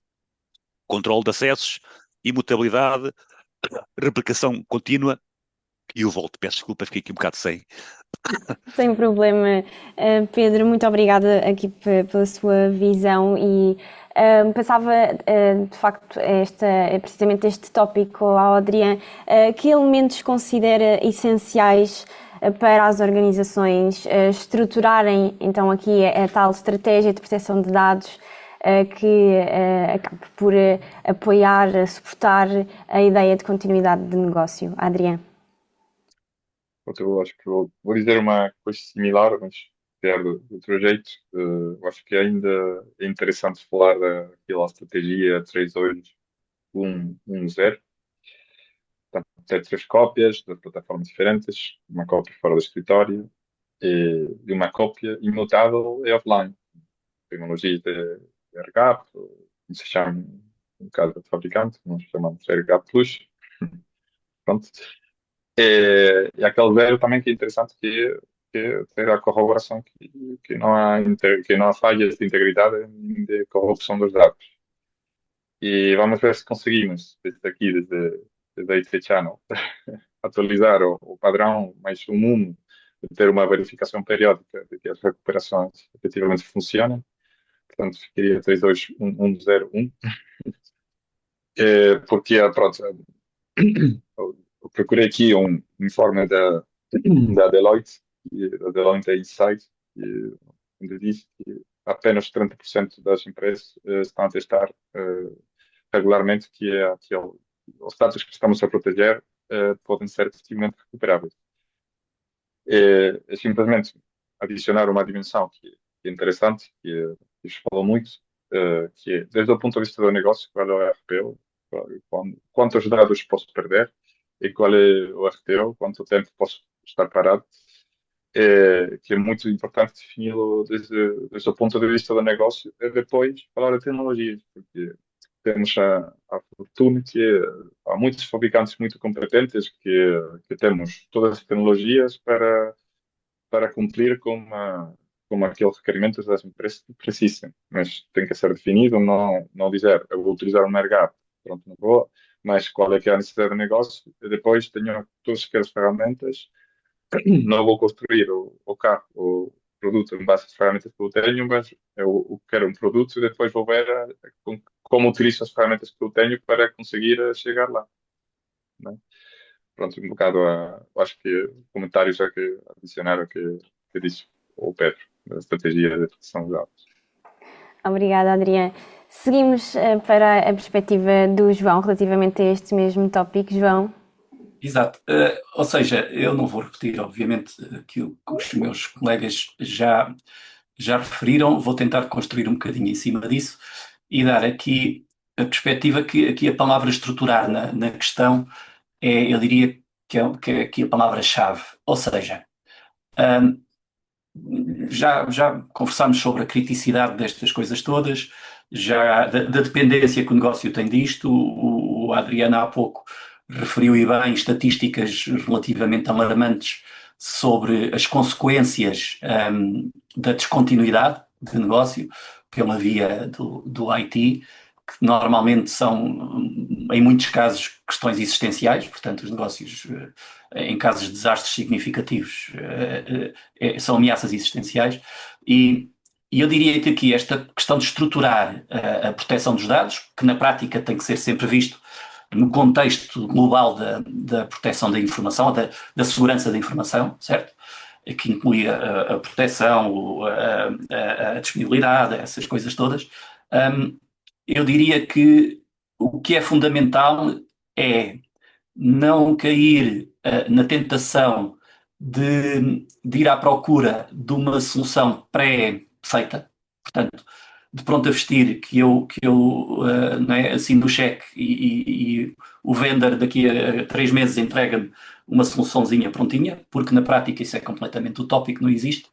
controle de acessos, imutabilidade, replicação contínua e o Vault. Peço desculpa, fiquei aqui um bocado sem. Sem problema, Pedro, muito obrigada aqui pela sua visão e passava de facto precisamente este tópico ao Adriano. Que elementos considera essenciais para as organizações estruturarem então aqui a tal estratégia de proteção de dados que acabe por apoiar, suportar a ideia de continuidade de negócio? Adriano. Eu acho que vou dizer uma coisa similar, mas de outro jeito. Eu acho que ainda é interessante falar daquela estratégia 3-2-1-1-0. Portanto, ter 3 cópias de plataformas diferentes, uma cópia fora do escritório e uma cópia imutável e offline. Tecnologias de AirGap, como se chama no caso do fabricante, nós chamamos de AirGap Plus. Pronto. E aquele zero também que é interessante, que ter a corroboração que não há falhas de integridade nem de corrupção dos dados. E vamos ver se conseguimos, desde a IT Channel, atualizar o padrão mais comum de ter uma verificação periódica de que as recuperações efetivamente funcionam. Portanto, ficaria 3-2-1-1-0-1. Porque, pronto, eu procurei aqui um informe da Deloitte, da Deloitte Insight, onde diz que apenas 30% das empresas estão a testar regularmente que os dados que estamos a proteger podem ser efetivamente recuperáveis. É simplesmente adicionar uma dimensão que é interessante, que se falou muito, que é, desde o ponto de vista do negócio, qual é o RPO, quantos dados posso perder e qual é o RTO, quanto tempo posso estar parado, que é muito importante defini-lo desde o ponto de vista do negócio e depois falar de tecnologias, porque temos a fortuna que há muitos fabricantes muito competentes que temos todas as tecnologias para cumprir com aqueles requerimentos das empresas que precisam, mas tem que ser definido, não dizer eu vou utilizar um AirGap, pronto, não vou, mas qual é que é a necessidade do negócio, e depois tenho todas aquelas ferramentas, não vou construir o carro, o produto em base às ferramentas que eu tenho, mas eu quero um produto e depois vou ver como utilizo as ferramentas que eu tenho para conseguir chegar lá. Né? Pronto, um bocado, acho que comentários já que adicionaram que disse o Pedro, da estratégia de proteção de dados. Obrigada, Adriana. Seguimos para a perspectiva do João relativamente a este mesmo tópico. João? Exato. Ou seja, eu não vou repetir, obviamente, aquilo que os meus colegas já referiram, vou tentar construir um bocadinho em cima disso e dar aqui a perspectiva que aqui a palavra estruturar na questão eu diria que é aqui a palavra-chave. Ou seja, já conversámos sobre a criticidade destas coisas todas, já da dependência que o negócio tem disto. O Adriano há pouco referiu e bem estatísticas relativamente alarmantes sobre as consequências da descontinuidade de negócio pela via do IT, que normalmente são, em muitos casos, questões existenciais, portanto, os negócios, em casos de desastres significativos, são ameaças existenciais, e eu diria que aqui esta questão de estruturar a proteção dos dados, que na prática tem que ser sempre visto no contexto global da proteção da informação, da segurança da informação, certo? Que inclui a proteção, a disponibilidade, essas coisas todas. Eu diria que o que é fundamental é não cair na tentação de ir à procura de uma solução pré-feita, portanto, de pronto a vestir, que eu não é, assino o cheque e o vendedor daqui a 3 meses entrega-me uma soluçãozinha prontinha, porque na prática isso é completamente utópico, não existe.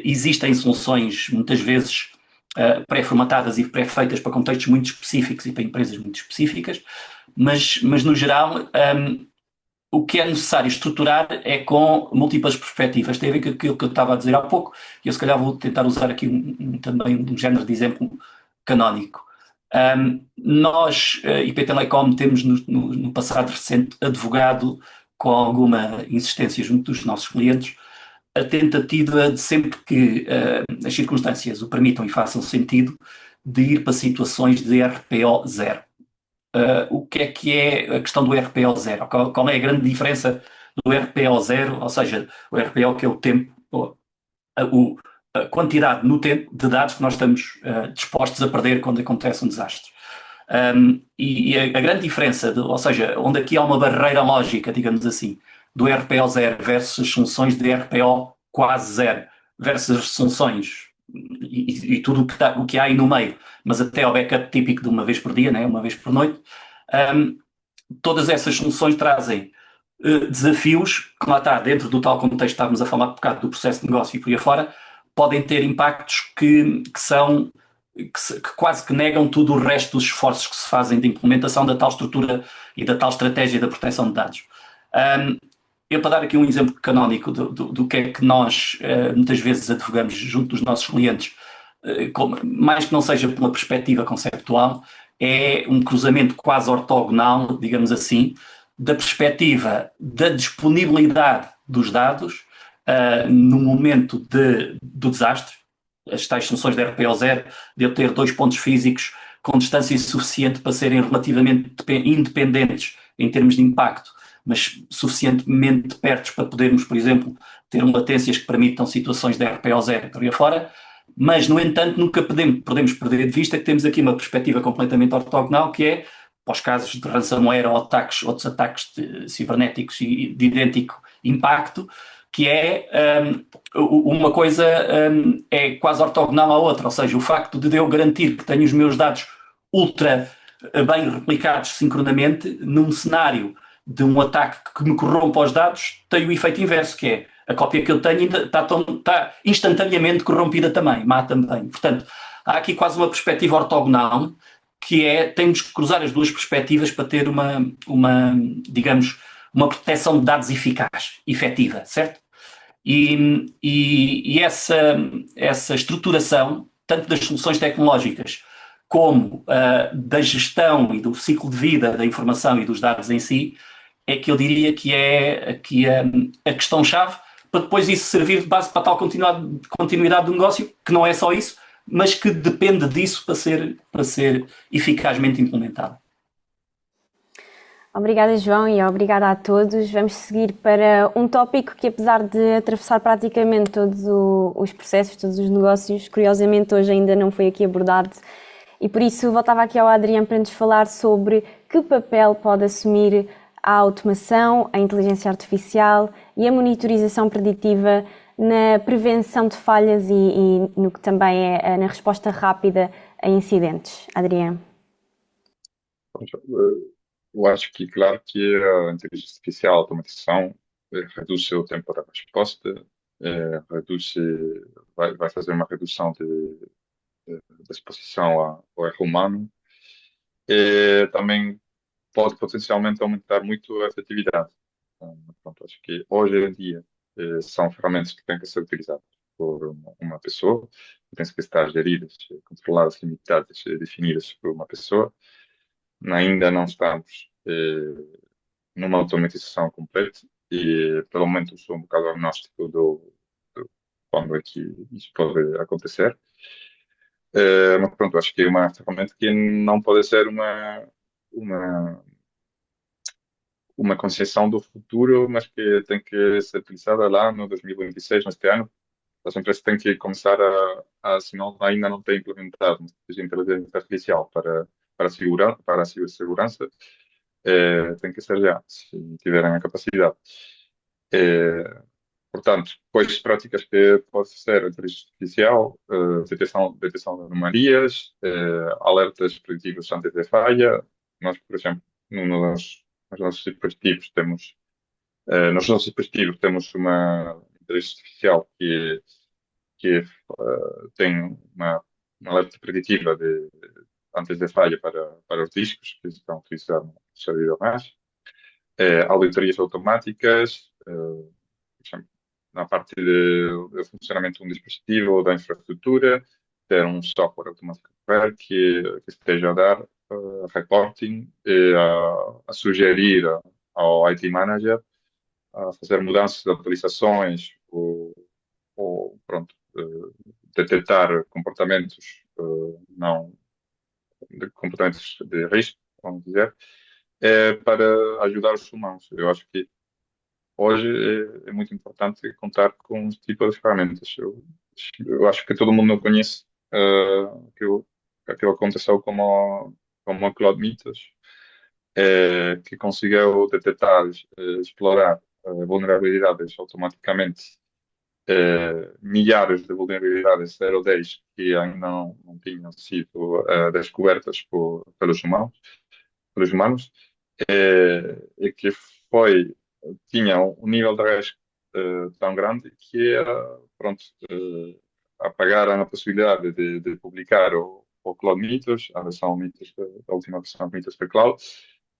Existem soluções, muitas vezes, pré-formatadas e pré-feitas para contextos muito específicos e para empresas muito específicas, mas no geral, o que é necessário estruturar é com múltiplas perspectivas. Tem a ver com aquilo que eu estava a dizer há pouco, e eu se calhar vou tentar usar aqui também um género de exemplo canónico. Nós, IP Telecom, temos no passado recente advogado com alguma insistência junto dos nossos clientes a tentativa de sempre que as circunstâncias o permitam e façam sentido, de ir para situações de RPO zero. O que é a questão do RPO zero? Qual é a grande diferença do RPO zero? Ou seja, o RPO que é o tempo, a quantidade no tempo de dados que nós estamos dispostos a perder quando acontece um desastre. E a grande diferença, ou seja, onde aqui há uma barreira lógica, digamos assim, do RPO zero versus as soluções de RPO quase zero, versus as soluções e tudo o que há aí no meio, mas até ao backup típico de uma vez por dia, né, uma vez por noite, todas essas soluções trazem desafios que lá está, dentro do tal contexto que estávamos a falar um bocado do processo de negócio e por aí afora, podem ter impactos que quase que negam tudo o resto dos esforços que se fazem de implementação da tal estrutura e da tal estratégia da proteção de dados. Eu, para dar aqui um exemplo canónico do que é que nós muitas vezes advogamos junto dos nossos clientes, mais que não seja por uma perspectiva conceptual, é um cruzamento quase ortogonal, digamos assim, da perspectiva da disponibilidade dos dados no momento do desastre, as tais soluções de RPO0, de eu ter 2 pontos físicos com distância suficiente para serem relativamente independentes em termos de impacto, mas suficientemente perto para podermos, por exemplo, ter latências que permitam situações de RPO0 por aí afora. Mas, no entanto, nunca podemos perder de vista que temos aqui uma perspectiva completamente ortogonal, que é, para os casos de ransomware ou outros ataques cibernéticos de idêntico impacto, que é uma coisa é quase ortogonal à outra, ou seja, o facto de eu garantir que tenho os meus dados ultra bem replicados sincronamente num cenário de um ataque que me corrompa os dados, tem o efeito inverso, que é a cópia que eu tenho ainda está instantaneamente corrompida também, mata-me bem. Portanto, há aqui quase uma perspectiva ortogonal, que é, temos que cruzar as duas perspectivas para ter digamos, uma proteção de dados eficaz, efetiva, certo? E essa estruturação, tanto das soluções tecnológicas como da gestão e do ciclo de vida da informação e dos dados em si, é que eu diria que é aqui a questão-chave para depois isso servir de base para tal continuidade do negócio, que não é só isso, mas que depende disso para ser eficazmente implementado. Obrigada, João, e obrigada a todos. Vamos seguir para um tópico que, apesar de atravessar praticamente todos os processos, todos os negócios, curiosamente hoje ainda não foi aqui abordado. E por isso voltava aqui ao Adriano para nos falar sobre que papel pode assumir a automação, a inteligência artificial e a monitorização preditiva na prevenção de falhas e no que também é na resposta rápida a incidentes. Adriano. Eu acho que, claro, que a inteligência artificial, a automatização, reduz o tempo da resposta, vai fazer uma redução da exposição ao erro humano. Também pode potencialmente aumentar muito a efetividade. Pronto, acho que hoje em dia são ferramentas que têm que ser utilizadas por uma pessoa, que têm que estar geridas, controladas, limitadas, definidas por uma pessoa. Ainda não estamos numa automatização completa e, pelo momento, sou um bocado agnóstico do quando é que isso pode acontecer. Mas pronto, acho que é uma ferramenta que não pode ser uma, uma concepção do futuro, mas que tem que ser utilizada lá no 2026, neste ano. As empresas têm que começar se não, ainda não têm implementado uma estratégia de inteligência artificial para a cibersegurança, tem que ser já, se tiverem a capacidade. Portanto, depois práticas que pode ser a inteligência artificial, detecção de anomalias, alertas preditivos antes de falha. Nós, por exemplo, nos nossos dispositivos temos uma inteligência artificial que tem uma alerta preditiva antes de falha para os discos que estão utilizados no servidor NAS. Auditorias automáticas, por exemplo, na parte de funcionamento de um dispositivo ou da infraestrutura, ter um software automático que esteja a dar reporting, a sugerir ao IT Manager a fazer mudanças, atualizações ou pronto, detectar comportamentos não comportamentos de risco, vamos dizer, para ajudar os humanos. Eu acho que hoje é muito importante contar com este tipo de ferramentas. Eu acho que todo mundo conhece aquilo que aconteceu como a Cloud Mythos, que conseguiu detectar, explorar vulnerabilidades automaticamente, milhares de vulnerabilidades 0.10 que ainda não tinham sido descobertas pelos humanos, e que tinha um nível de risco tão grande que era, pronto, apagaram a possibilidade de publicar o Cloud Mythos, a versão Mythos, a última versão Mythos da Cloud,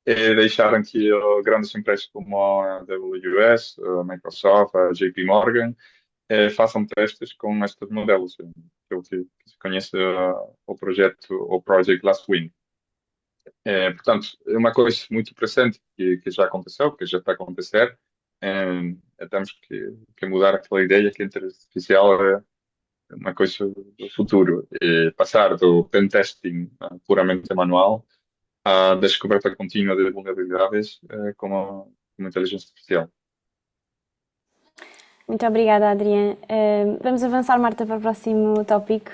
e deixaram que grandes empresas como a AWS, a Microsoft, a JP Morgan, façam testes com estes modelos, que se conhece o projeto, o Project Last Win. Portanto, é uma coisa muito presente que já aconteceu, que já está a acontecer. Temos que mudar aquela ideia que a inteligência artificial é uma coisa do futuro. E passar do pen testing puramente manual à descoberta contínua de vulnerabilidades como inteligência artificial. Muito obrigada, Adriana. Vamos avançar, Marta, para o próximo tópico.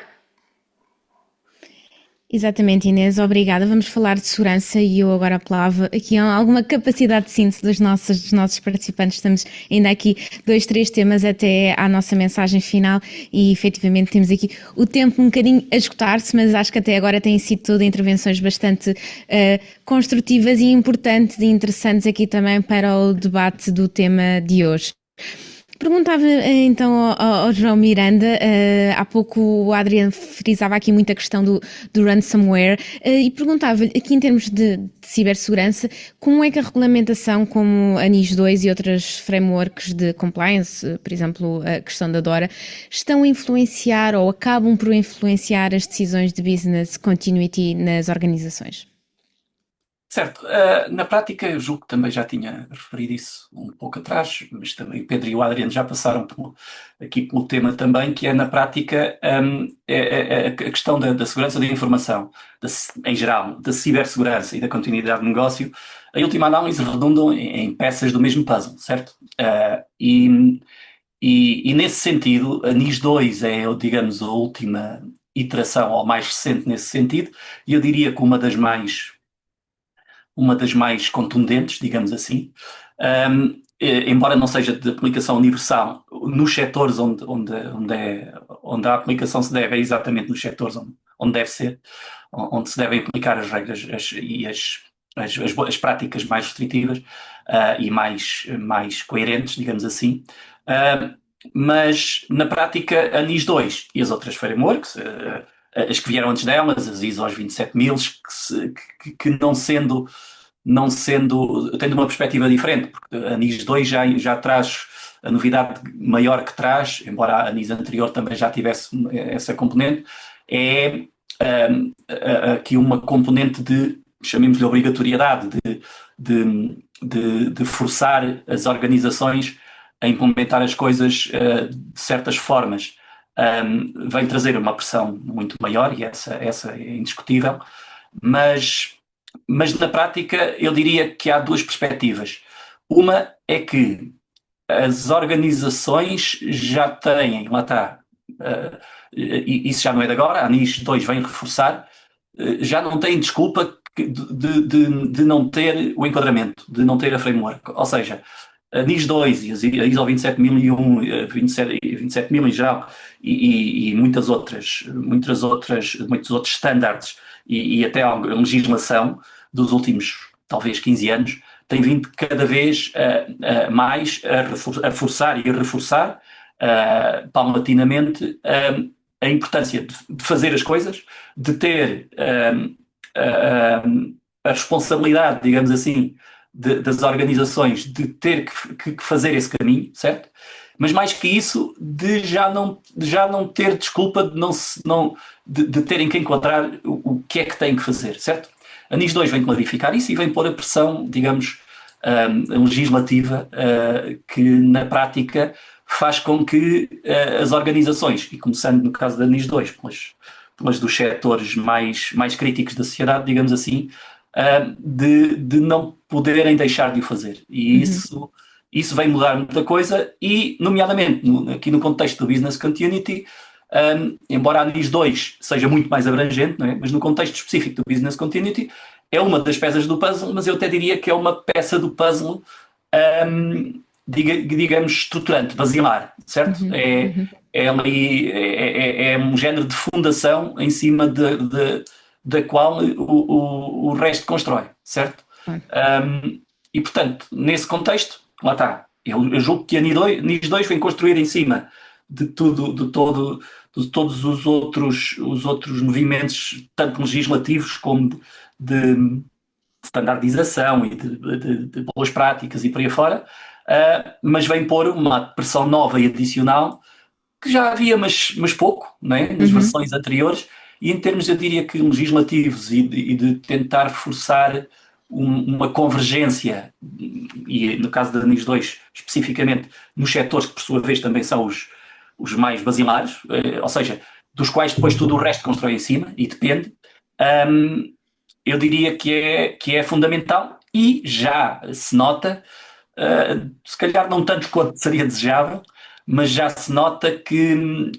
Exatamente, Inês, obrigada. Vamos falar de segurança e eu agora apelava aqui a alguma capacidade de síntese dos nossos participantes. Estamos ainda aqui 2-3 temas até à nossa mensagem final e efetivamente temos aqui o tempo um bocadinho a esgotar-se, mas acho que até agora têm sido todas intervenções bastante construtivas e importantes e interessantes aqui também para o debate do tema de hoje. Perguntava então ao João Miranda, há pouco o Adriano frisava aqui muito a questão do ransomware, e perguntava-lhe aqui em termos de cibersegurança, como é que a regulamentação como a NIS2 e outras frameworks de compliance, por exemplo a questão da DORA, estão a influenciar ou acabam por influenciar as decisões de business continuity nas organizações? Certo. Na prática, eu julgo que também já tinha referido isso um pouco atrás, mas também o Pedro e o Adriano já passaram aqui pelo tema também, que é, na prática, a questão da segurança da informação, em geral, da cibersegurança e da continuidade de negócio. Em última análise, redundam em peças do mesmo puzzle, certo? E nesse sentido, a NIS2 é, digamos, a última iteração, ou mais recente nesse sentido, e eu diria que uma das mais contundentes, digamos assim, embora não seja de aplicação universal, nos setores onde a aplicação se deve, é exatamente nos setores onde deve ser, onde se devem aplicar as regras e as práticas mais restritivas e mais coerentes, digamos assim. Mas, na prática, a NIS2 e as outras frameworks, as que vieram antes delas, as ISO 27000, que não sendo não sendo, tendo uma perspectiva diferente, porque a NIS 2 já traz a novidade maior que traz, embora a NIS anterior também já tivesse essa componente, é aqui uma componente de, chamemos-lhe obrigatoriedade, de forçar as organizações a implementar as coisas de certas formas. Vem trazer uma pressão muito maior, e essa é indiscutível, mas na prática eu diria que há duas perspectivas. Uma é que as organizações já têm, lá está, isso já não é de agora, a NIS 2 vem reforçar, já não têm desculpa de não ter o enquadramento, de não ter a framework. Ou seja, a NIS 2 e a ISO 27001, 27000 em geral, e muitos outros standards e até a legislação dos últimos, talvez, 15 anos, tem vindo cada vez mais a forçar e a reforçar paulatinamente a importância de fazer as coisas, de ter a responsabilidade, digamos assim, das organizações de ter que fazer esse caminho, certo? Mas mais que isso, de já não ter desculpa de terem que encontrar o que é que têm que fazer, certo? A NIS 2 vem clarificar isso e vem pôr a pressão, digamos, legislativa, que na prática faz com que as organizações, e começando no caso da NIS 2, pelas dos setores mais críticos da sociedade, digamos assim, de não poderem deixar de o fazer. E isso vem mudar muita coisa, e nomeadamente aqui no contexto do Business Continuity, embora a NIS 2 seja muito mais abrangente, não é? Mas no contexto específico do Business Continuity é uma das peças do puzzle, mas eu até diria que é uma peça do puzzle, digamos, estruturante, basilar, certo? É um género de fundação em cima da qual o resto constrói, certo? E portanto, nesse contexto, lá está, eu julgo que a NIS 2 vem construir em cima de todos os outros movimentos, tanto legislativos como de standardização e de boas práticas e por aí fora, mas vem pôr uma pressão nova e adicional que já havia, mas pouco, não é? Nas versões anteriores, e em termos, eu diria que legislativos e de tentar forçar uma convergência, e no caso da NIS 2 especificamente, nos setores que por sua vez também são os mais basilares, ou seja, dos quais depois tudo o resto constrói em cima, e depende, eu diria que é fundamental, e já se nota, se calhar não tanto quanto seria desejável, mas já se nota que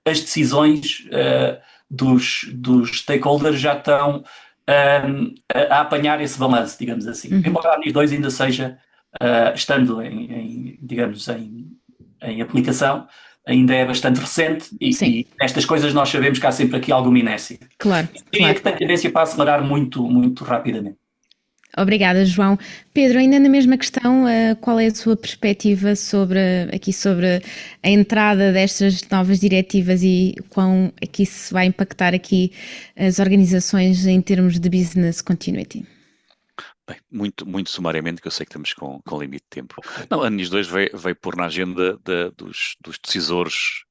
as decisões dos stakeholders já estão a apanhar esse balanço, digamos assim. Embora a NIS 2 ainda seja, estando digamos, em aplicação, ainda é bastante recente, e nestas coisas nós sabemos que há sempre aqui alguma inércia. Claro. Eu diria que tem tendência para acelerar muito, muito rapidamente. Obrigada, João. Pedro, ainda na mesma questão, qual é a sua perspectiva sobre a entrada destas novas diretivas e quão aqui isso vai impactar aqui as organizações em termos de business continuity? Bem, muito sumariamente, que eu sei que estamos com limite de tempo. Não, a NIS 2 veio pôr na agenda dos decisores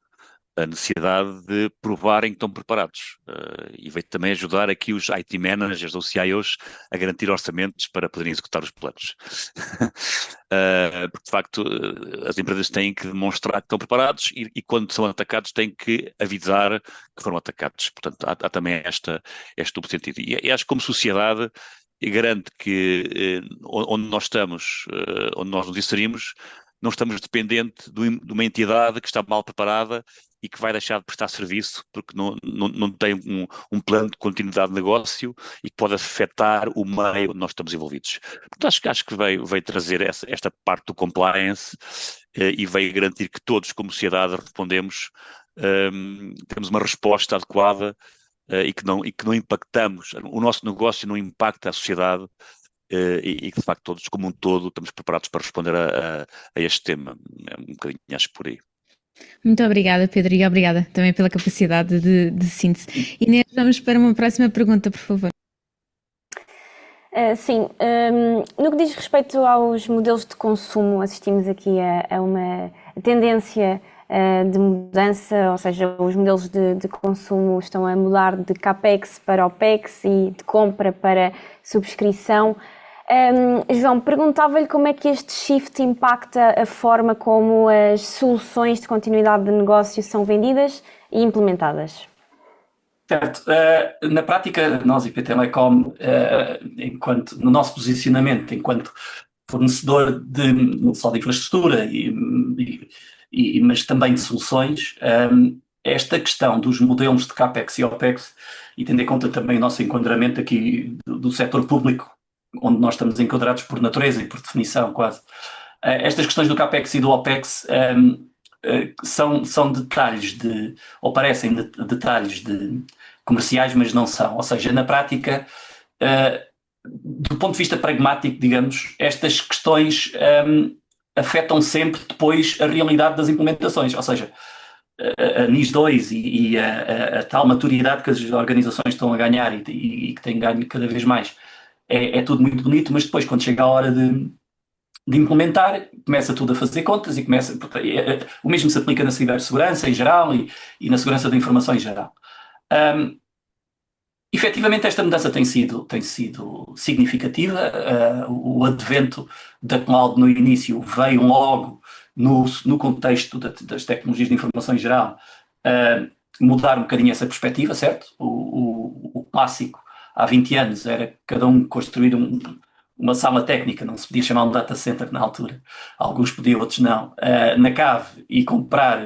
a necessidade de provarem que estão preparados, e veio também ajudar aqui os IT managers ou CIOs a garantir orçamentos para poderem executar os planos. Porque de facto as empresas têm que demonstrar que estão preparados, e quando são atacados têm que avisar que foram atacados. Portanto, há também este duplo sentido. E acho que como sociedade garante que onde nós estamos, onde nós nos inserimos, não estamos dependentes de uma entidade que está mal preparada e que vai deixar de prestar serviço porque não tem um plano de continuidade de negócio e que pode afetar o meio onde nós estamos envolvidos. Portanto, acho que veio trazer esta parte do compliance, e veio garantir que todos, como sociedade, respondemos, temos uma resposta adequada, e que não impactamos, o nosso negócio não impacta a sociedade, e que de facto todos como um todo estamos preparados para responder a este tema. É um bocadinho, acho, por aí. Muito obrigada, Pedro, e obrigada também pela capacidade de síntese. Inês, vamos para uma próxima pergunta, por favor. Sim, no que diz respeito aos modelos de consumo, assistimos aqui a uma tendência de mudança, ou seja, os modelos de consumo estão a mudar de CAPEX para OPEX e de compra para subscrição. João, perguntava-lhe como é que este shift impacta a forma como as soluções de continuidade de negócio são vendidas e implementadas. Certo. Na prática, nós, IP Telecom, no nosso posicionamento enquanto fornecedor não só de infraestrutura, mas também de soluções, esta questão dos modelos de CAPEX e OPEX, e tendo em conta também o nosso enquadramento aqui do setor público, onde nós estamos enquadrados por natureza e por definição quase, estas questões do CAPEX e do OPEX são detalhes ou parecem detalhes comerciais, mas não são. Ou seja, na prática, do ponto de vista pragmático, digamos, estas questões afetam sempre depois a realidade das implementações. Ou seja, a NIS 2 e a tal maturidade que as organizações estão a ganhar e que têm ganho cada vez mais, é tudo muito bonito, mas depois, quando chega a hora de implementar, começa tudo a fazer contas e começa. O mesmo se aplica na cibersegurança em geral e na segurança da informação em geral. Efetivamente, esta mudança tem sido significativa. O advento da cloud no início veio logo no contexto das tecnologias de informação em geral mudar um bocadinho essa perspectiva, certo? O clássico há 20 anos era cada um construir uma sala técnica, não se podia chamar um data center na altura, alguns podiam, outros não, na cave e comprar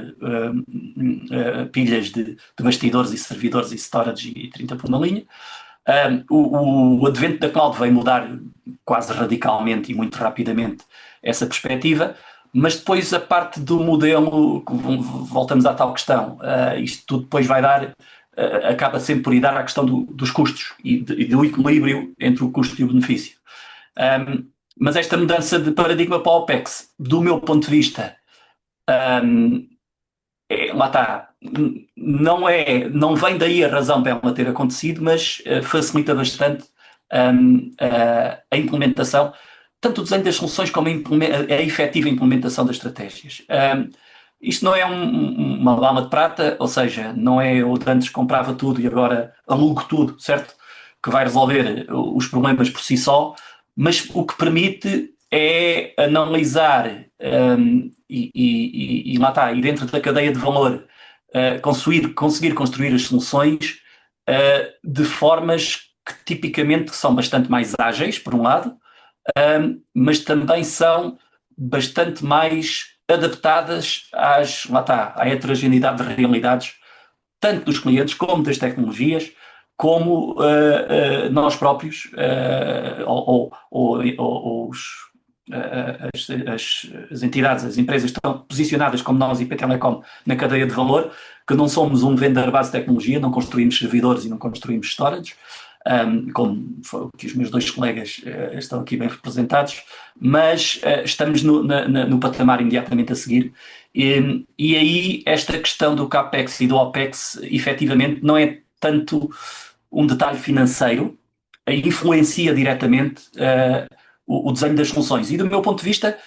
pilhas de bastidores e servidores e storage e 30 por uma linha. O advento da cloud veio mudar quase radicalmente e muito rapidamente essa perspectiva, mas depois a parte do modelo, voltamos à tal questão, isto tudo depois vai dar, acaba sempre por ir dar à questão dos custos e do equilíbrio entre o custo e o benefício. Mas esta mudança de paradigma para o OPEX, do meu ponto de vista, lá está, não vem daí a razão para ela ter acontecido, mas facilita bastante a implementação, tanto o desenho das soluções como a efetiva implementação das estratégias. Isto não é uma bala de prata, ou seja, não é eu de antes comprava tudo e agora alugo tudo, certo? Que vai resolver os problemas por si só, mas o que permite é analisar e lá está, e dentro da cadeia de valor conseguir construir as soluções de formas que tipicamente são bastante mais ágeis, por um lado, mas também são bastante mais adaptadas à heterogeneidade de realidades, tanto dos clientes como das tecnologias, como nós próprios, as entidades, as empresas estão posicionadas como nós, IP Telecom, na cadeia de valor, que não somos um vendedor base de tecnologia, não construímos servidores e não construímos storage, como que os meus dois colegas estão aqui bem representados, mas estamos no patamar imediatamente a seguir. E aí esta questão do CAPEX e do OPEX, efetivamente, não é tanto um detalhe financeiro, influencia diretamente o desenho das soluções. E do meu ponto de vista,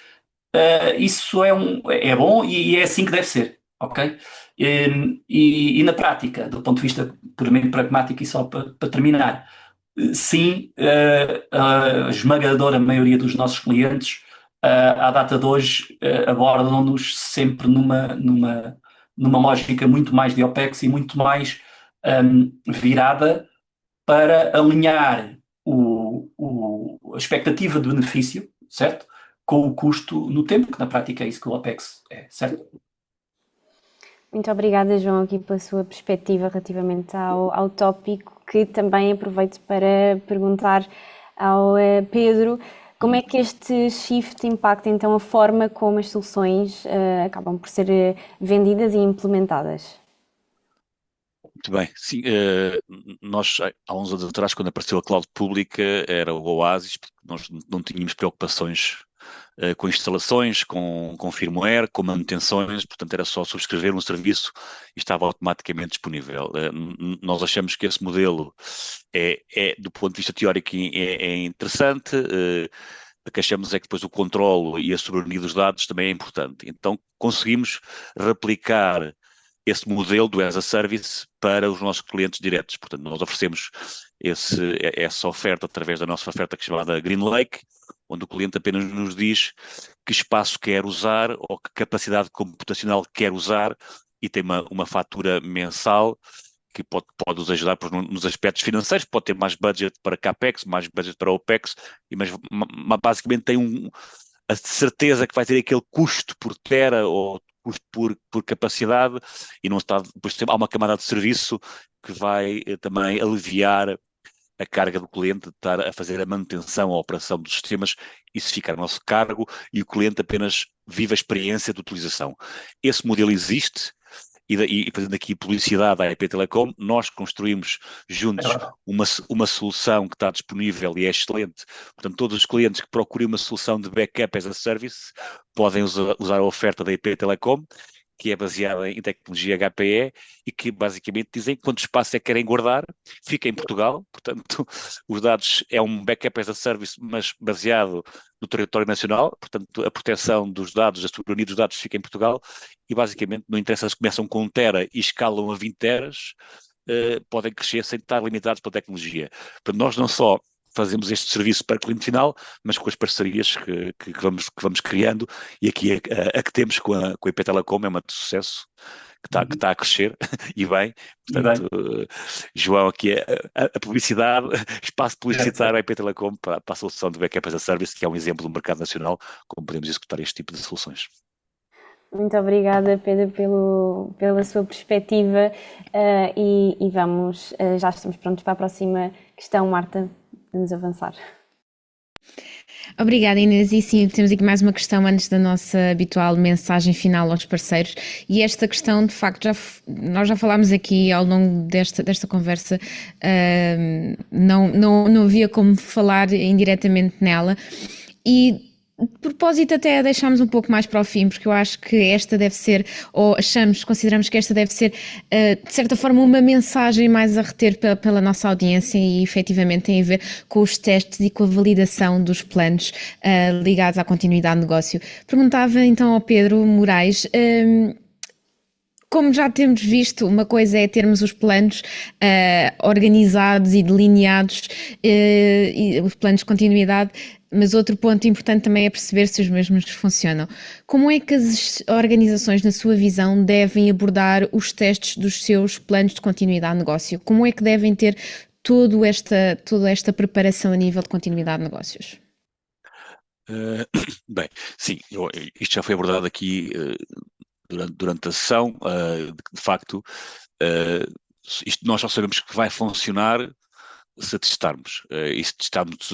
isso é bom e é assim que deve ser, ok? E na prática, do ponto de vista puramente pragmático e só para terminar, sim, a esmagadora maioria dos nossos clientes, à data de hoje, abordam-nos sempre numa lógica muito mais de OPEX e muito mais virada para alinhar a expectativa de benefício, certo? Com o custo no tempo, que na prática é isso que o OPEX é, certo? Muito obrigada, João, aqui pela sua perspectiva relativamente ao tópico, que também aproveito para perguntar ao Pedro como é que este shift impacta então a forma como as soluções acabam por ser vendidas e implementadas. Muito bem, sim, nós há uns anos atrás, quando apareceu a cloud pública, era o oásis, porque nós não tínhamos preocupações com instalações, com firmware, com manutenções, portanto era só subscrever um serviço e estava automaticamente disponível. Nós achamos que esse modelo do ponto de vista teórico, é interessante. O que achamos é que depois o controlo e a soberania dos dados também é importante. Então conseguimos replicar esse modelo do as a service para os nossos clientes diretos. Portanto, nós oferecemos essa oferta através da nossa oferta que é chamada GreenLake, onde o cliente apenas nos diz que espaço quer usar ou que capacidade computacional quer usar e tem uma fatura mensal que pode nos ajudar nos aspectos financeiros, pode ter mais budget para CAPEX, mais budget para OPEX, mas basicamente tem a certeza que vai ter aquele custo por tera ou custo por capacidade e não está, depois há uma camada de serviço que vai também aliviar a carga do cliente de estar a fazer a manutenção, a operação dos sistemas, isso fica a nosso cargo e o cliente apenas vive a experiência de utilização. Esse modelo existe. E fazendo aqui publicidade à IP Telecom, nós construímos juntos uma solução que está disponível e é excelente. Portanto, todos os clientes que procurem uma solução de backup as a service podem usar a oferta da IP Telecom, que é baseada em tecnologia HPE e que basicamente dizem quanto espaço é que querem guardar, fica em Portugal, portanto os dados é um backup as a service, mas baseado no território nacional, portanto a proteção dos dados, a soberania dos dados fica em Portugal e basicamente não interessa se começam com 1 tera e escalam a 20 teras, podem crescer sem estar limitados pela tecnologia. Portanto, nós não só fazemos este serviço para o cliente final, mas com as parcerias que vamos criando, e aqui a que temos com a IP Telecom é uma de sucesso, que está a crescer, e bem, portanto, João, aqui a publicidade, espaço publicitário à IP Telecom para a solução de Backup as a Service, que é um exemplo do mercado nacional, como podemos executar este tipo de soluções. Muito obrigada, Pedro, pela sua perspectiva e vamos, já estamos prontos para a próxima questão, Marta. Vamos avançar. Obrigada, Inês. E sim, temos aqui mais uma questão antes da nossa habitual mensagem final aos parceiros. E esta questão, de facto, nós já falámos aqui ao longo desta conversa, não havia como falar indiretamente nela. E de propósito até deixámos um pouco mais para o fim, porque eu acho que esta deve ser, ou consideramos que esta deve ser, de certa forma, uma mensagem mais a reter pela nossa audiência e efetivamente tem a ver com os testes e com a validação dos planos ligados à continuidade de negócio. Perguntava então ao Pedro Moraes, como já temos visto, uma coisa é termos os planos organizados e delineados, e os planos de continuidade, mas outro ponto importante também é perceber se os mesmos funcionam. Como é que as organizações, na sua visão, devem abordar os testes dos seus planos de continuidade de negócio? Como é que devem ter toda esta preparação a nível de continuidade de negócios? Bem, sim, isto já foi abordado aqui durante a sessão. De facto, isto nós só sabemos que vai funcionar se testarmos. E se testarmos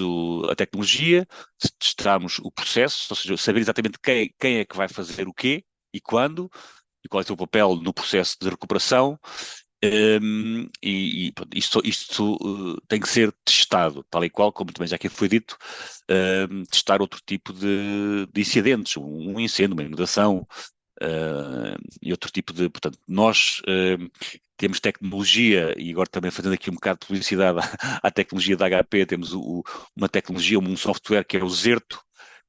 a tecnologia, se testarmos o processo, ou seja, saber exatamente quem é que vai fazer o quê e quando, e qual é o seu papel no processo de recuperação. Isto tem que ser testado, tal e qual, como também já aqui foi dito, testar outro tipo de incidentes, um incêndio, uma inundação, e outro tipo de... Portanto, nós temos tecnologia, e agora também fazendo aqui um bocado de publicidade à tecnologia da HP, temos uma tecnologia, um software que é o Zerto,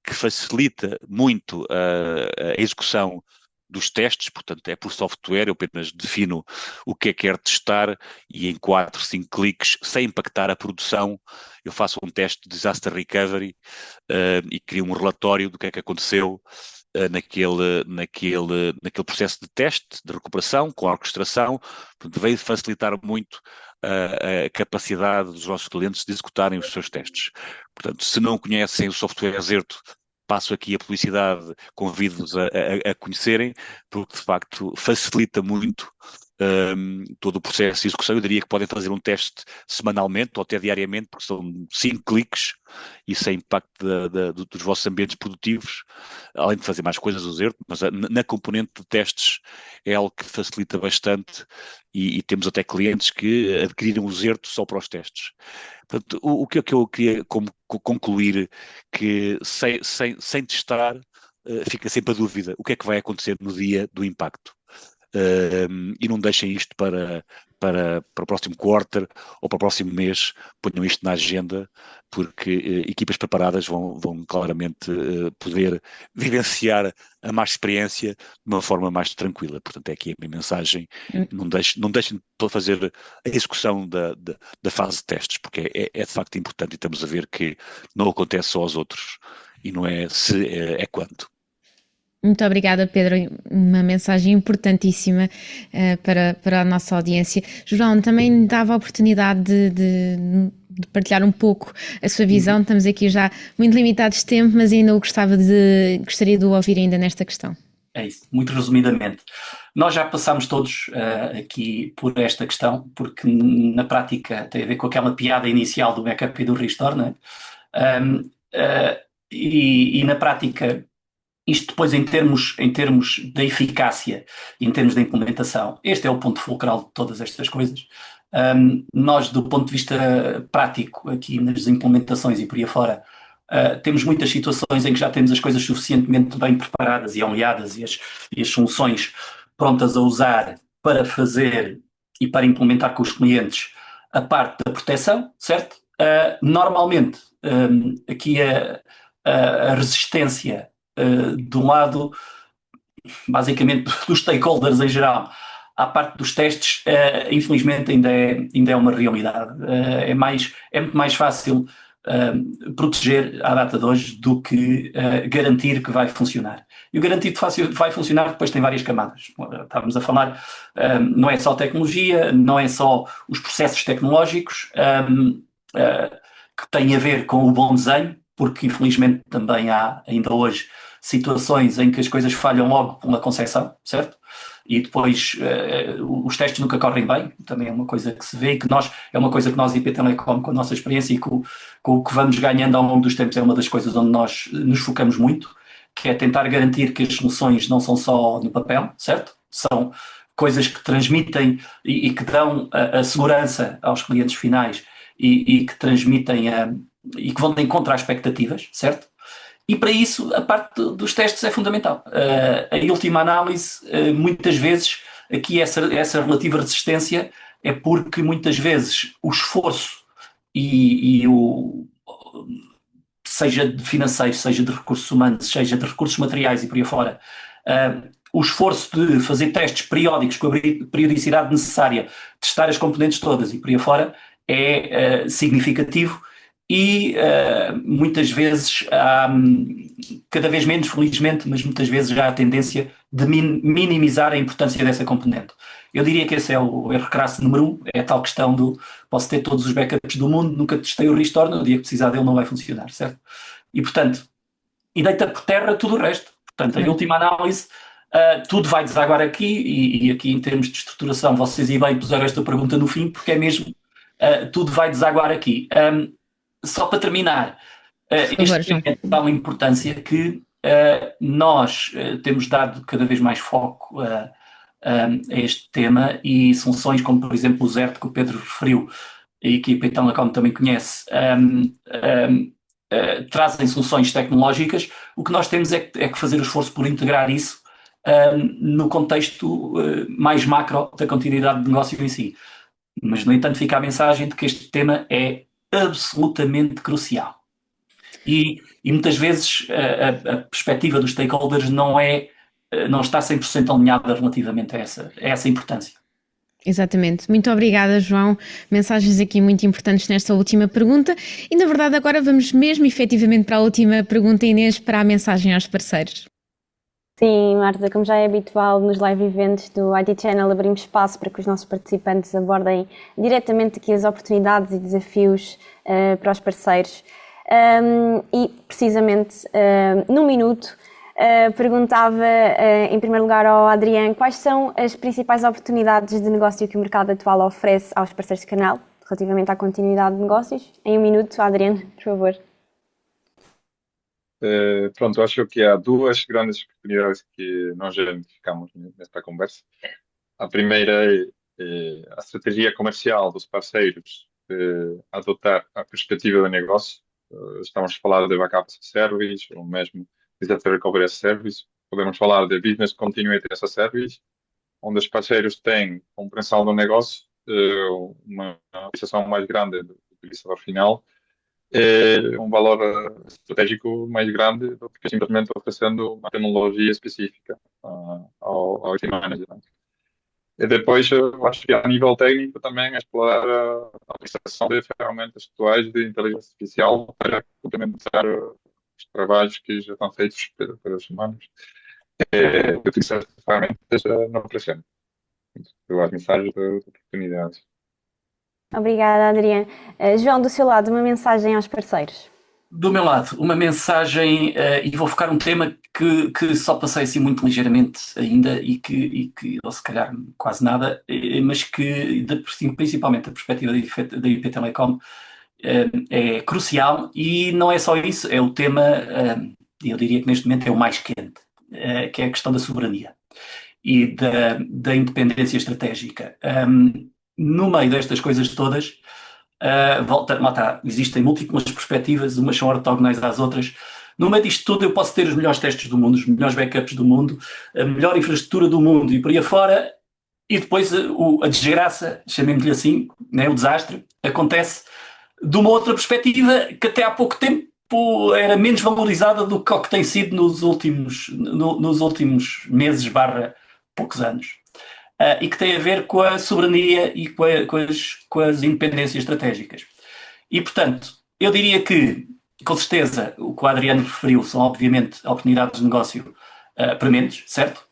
que facilita muito a execução dos testes, portanto é por software, eu apenas defino o que é que quero testar e em 4, 5 cliques, sem impactar a produção, eu faço um teste de disaster recovery e crio um relatório do que é que aconteceu naquele processo de teste, de recuperação, com a orquestração. Portanto, veio facilitar muito a capacidade dos nossos clientes de executarem os seus testes. Portanto, se não conhecem o software Zerto, passo aqui a publicidade, convido-vos a conhecerem, porque de facto facilita muito todo o processo de execução. Eu diria que podem fazer um teste semanalmente ou até diariamente, porque são 5 cliques e sem impacto dos vossos ambientes produtivos, além de fazer mais coisas, o Zerto, mas na componente de testes é algo que facilita bastante e temos até clientes que adquiriram o Zerto só para os testes. Portanto, o que eu queria concluir que sem testar fica sempre a dúvida o que é que vai acontecer no dia do impacto. E não deixem isto para o próximo quarter ou para o próximo mês, ponham isto na agenda, porque equipas preparadas vão claramente poder vivenciar a má experiência de uma forma mais tranquila. Portanto, é aqui a minha mensagem, não deixem de fazer a execução da fase de testes, porque é de facto importante e estamos a ver que não acontece só aos outros, e não é se, é quando. Muito obrigada, Pedro. Uma mensagem importantíssima para a nossa audiência. João, também dava a oportunidade de partilhar um pouco a sua visão. Estamos aqui já muito limitados de tempo, mas ainda gostaria de o ouvir ainda nesta questão. É isso, muito resumidamente. Nós já passámos todos aqui por esta questão, porque na prática tem a ver com aquela piada inicial do backup e do restore, não é? E na prática, isto depois em termos da eficácia, em termos da implementação, este é o ponto fulcral de todas estas coisas. Nós, do ponto de vista prático, aqui nas implementações e por aí afora, temos muitas situações em que já temos as coisas suficientemente bem preparadas e alinhadas e as soluções prontas a usar para fazer e para implementar com os clientes a parte da proteção, certo? Normalmente, aqui a resistência de um lado, basicamente dos stakeholders em geral, à parte dos testes, infelizmente ainda é uma realidade. É muito mais fácil proteger à data de hoje do que garantir que vai funcionar. E o garantir que vai funcionar depois tem várias camadas. Estávamos a falar, não é só tecnologia, não é só os processos tecnológicos que têm a ver com o bom desenho, porque infelizmente também há ainda hoje situações em que as coisas falham logo pela concepção, certo? E depois os testes nunca correm bem, também é uma coisa que se vê e que é uma coisa que nós IP Telecom, com a nossa experiência e com o que vamos ganhando ao longo dos tempos, é uma das coisas onde nós nos focamos muito, que é tentar garantir que as soluções não são só no papel, certo? São coisas que transmitem e que dão a segurança aos clientes finais e que transmitem e que vão de encontro às expectativas, certo? E para isso a parte dos testes é fundamental. A última análise, muitas vezes, aqui essa relativa resistência é porque muitas vezes o esforço seja de financeiro, seja de recursos humanos, seja de recursos materiais e por aí fora, o esforço de fazer testes periódicos com a periodicidade necessária, testar as componentes todas e por aí fora, é significativo. E muitas vezes há, cada vez menos, felizmente, mas muitas vezes já há a tendência de minimizar a importância dessa componente. Eu diria que esse é o erro crasso número 1, é a tal questão do posso ter todos os backups do mundo, nunca testei o restore, no dia que precisar dele não vai funcionar, certo? E portanto, e deita por terra tudo o resto. Portanto, em última análise, tudo vai desaguar aqui, e aqui em termos de estruturação, vocês e bem puseram esta pergunta no fim, porque é mesmo, tudo vai desaguar aqui. Só para terminar, este é de tal importância que nós temos dado cada vez mais foco a este tema e soluções como, por exemplo, o Zerto, que o Pedro referiu, e que a IP Telecom também conhece, trazem soluções tecnológicas. O que nós temos é que fazer o esforço por integrar isso no contexto mais macro da continuidade de negócio em si. Mas, no entanto, fica a mensagem de que este tema é absolutamente crucial. E muitas vezes a perspectiva dos stakeholders não está 100% alinhada relativamente a essa importância. Exatamente. Muito obrigada, João. Mensagens aqui muito importantes nesta última pergunta. E, na verdade, agora vamos mesmo efetivamente para a última pergunta, Inês, para a mensagem aos parceiros. Sim, Marta, como já é habitual nos live events do IT Channel, abrimos espaço para que os nossos participantes abordem diretamente aqui as oportunidades e desafios para os parceiros. E, precisamente, num minuto, Perguntava, em primeiro lugar, ao Adriano, quais são as principais oportunidades de negócio que o mercado atual oferece aos parceiros de canal, relativamente à continuidade de negócios? Em um minuto, Adriano, por favor. Pronto, acho que há duas grandes oportunidades que nós identificamos nesta conversa. A primeira é a estratégia comercial dos parceiros adotar a perspectiva de negócio. Estamos a falar de backup as a service, ou mesmo disaster recovery as a service. Podemos falar de business continuity as a service, onde os parceiros têm compreensão do negócio, uma utilização mais grande do utilizador final, um valor estratégico mais grande do que simplesmente oferecendo uma tecnologia específica ao team manager. E depois, eu acho que a nível técnico também é explorar a utilização de ferramentas atuais de inteligência artificial para complementar os trabalhos que já estão feitos pelos humanos. Utilizar essas ferramentas no presente, pelas mensagens de oportunidades. Obrigada, Adriano. João, do seu lado, uma mensagem aos parceiros. Do meu lado, uma mensagem, e vou focar um tema que só passei assim muito ligeiramente ainda e que ou se calhar quase nada, mas que, principalmente da perspectiva da IP Telecom, é crucial, e não é só isso, é o tema, eu diria que neste momento é o mais quente, que é a questão da soberania e da independência estratégica. No meio destas coisas todas, existem múltiplas perspectivas, umas são ortogonais às outras. No meio disto tudo, eu posso ter os melhores testes do mundo, os melhores backups do mundo, a melhor infraestrutura do mundo e por aí afora, e depois a desgraça, chamemos-lhe assim, né, o desastre, acontece de uma outra perspectiva que até há pouco tempo era menos valorizada do que o que tem sido nos últimos meses / poucos anos. E que tem a ver com a soberania e com as independências estratégicas. E, portanto, eu diria que, com certeza, o que o Adriano referiu são, obviamente, oportunidades de negócio prementes, certo?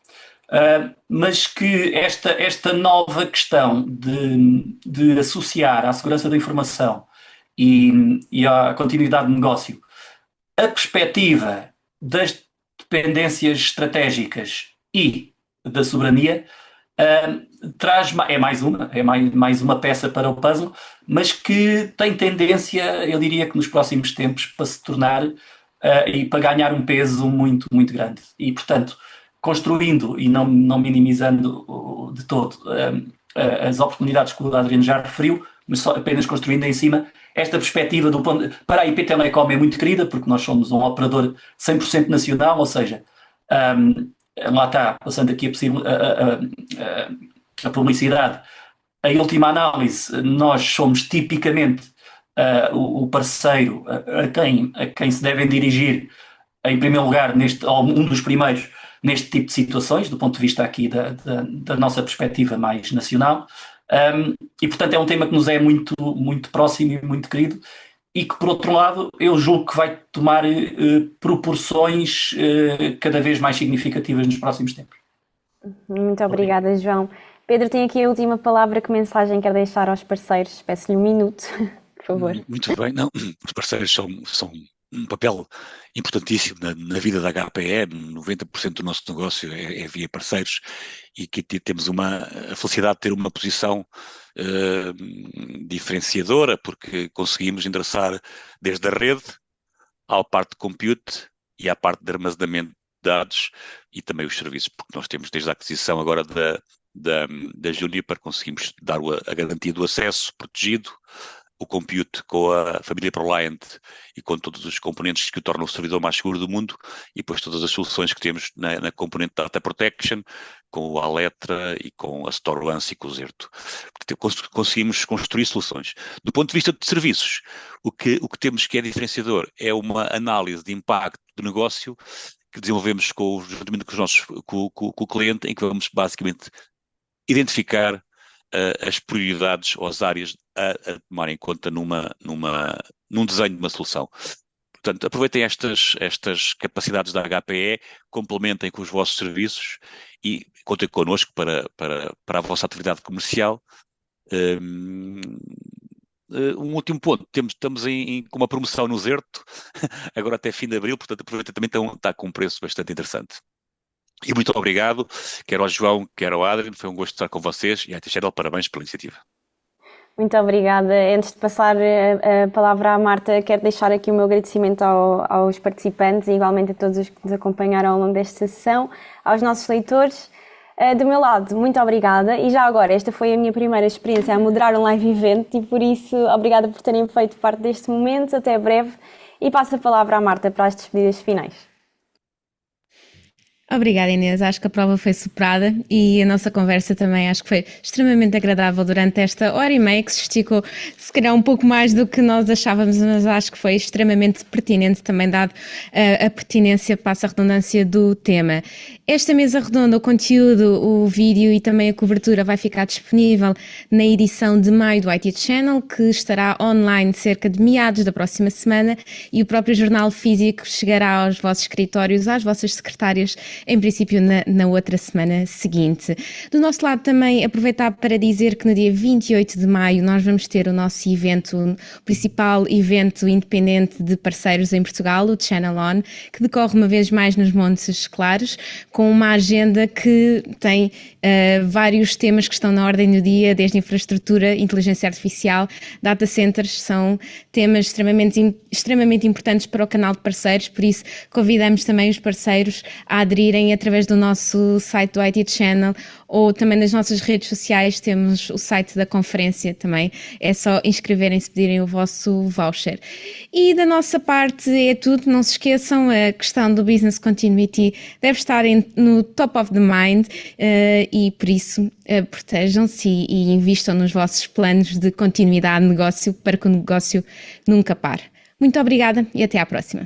Mas que esta nova questão de associar à segurança da informação e à continuidade de negócio a perspectiva das dependências estratégicas e da soberania é mais uma peça para o puzzle, mas que tem tendência, eu diria que nos próximos tempos, para se tornar e para ganhar um peso muito, muito grande. E, portanto, construindo e não minimizando de todo as oportunidades que o Adriano já referiu, mas só apenas construindo em cima esta perspectiva para a IP Telecom é muito querida, porque nós somos um operador 100% nacional, ou seja, lá está, passando aqui a publicidade, em última análise, nós somos tipicamente o parceiro a quem se devem dirigir, em primeiro lugar, ou um dos primeiros, neste tipo de situações, do ponto de vista aqui da nossa perspectiva mais nacional. E, portanto, é um tema que nos é muito, muito próximo e muito querido, e que, por outro lado, eu julgo que vai tomar proporções cada vez mais significativas nos próximos tempos. Muito obrigada, João. Pedro, tem aqui a última palavra. Que mensagem quer deixar aos parceiros? Peço-lhe um minuto, por favor. Muito bem. Não, os parceiros são um papel importantíssimo na vida da HPE. 90% do nosso negócio é via parceiros, e que temos a felicidade de ter uma posição diferenciadora, porque conseguimos endereçar desde a rede à parte de compute e à parte de armazenamento de dados, e também os serviços, porque nós temos desde a aquisição agora da Juniper, conseguimos dar a garantia do acesso protegido, o compute com a família ProLiant e com todos os componentes que o tornam o servidor mais seguro do mundo, e depois todas as soluções que temos na componente Data Protection, com o Aletra e com a StoreLance e com o Zerto. Portanto, conseguimos construir soluções. Do ponto de vista de serviços, o que temos que é diferenciador é uma análise de impacto do negócio que desenvolvemos juntamente com o cliente, em que vamos basicamente identificar as prioridades ou as áreas a tomar em conta num desenho de uma solução. Portanto, aproveitem estas capacidades da HPE, complementem com os vossos serviços e contem connosco para a vossa atividade comercial. um último ponto, estamos com uma promoção no Zerto, agora até fim de abril, portanto aproveita também, está com um preço bastante interessante. E muito obrigado, quer ao João, quer ao Adrian, foi um gosto estar com vocês e a IT Channel, parabéns pela iniciativa. Muito obrigada. Antes de passar a palavra à Marta, quero deixar aqui o meu agradecimento aos participantes e igualmente a todos os que nos acompanharam ao longo desta sessão, aos nossos leitores. Do meu lado, muito obrigada. E já agora, esta foi a minha primeira experiência a moderar um live event e por isso, obrigada por terem feito parte deste momento. Até breve. E passo a palavra à Marta para as despedidas finais. Obrigada, Inês. Acho que a prova foi superada e a nossa conversa também acho que foi extremamente agradável durante esta hora e meia que se esticou, se calhar um pouco mais do que nós achávamos, mas acho que foi extremamente pertinente também, dado a pertinência, passa a redundância do tema. Esta mesa redonda, o conteúdo, o vídeo e também a cobertura vai ficar disponível na edição de maio do IT Channel, que estará online cerca de meados da próxima semana, e o próprio jornal físico chegará aos vossos escritórios, às vossas secretárias, em princípio na outra semana seguinte. Do nosso lado também aproveitar para dizer que no dia 28 de maio nós vamos ter o nosso evento, o principal evento independente de parceiros em Portugal, o Channel On, que decorre uma vez mais nos Montes Claros, com uma agenda que tem vários temas que estão na ordem do dia, desde infraestrutura, inteligência artificial, data centers, são temas extremamente importantes para o canal de parceiros, por isso convidamos também os parceiros a aderirem através do nosso site do IT Channel ou também nas nossas redes sociais. Temos o site da conferência também, é só inscreverem-se, pedirem o vosso voucher. E da nossa parte é tudo, não se esqueçam, a questão do Business Continuity deve estar no top of the mind e por isso protejam-se e invistam nos vossos planos de continuidade de negócio para que o negócio nunca pare. Muito obrigada e até à próxima.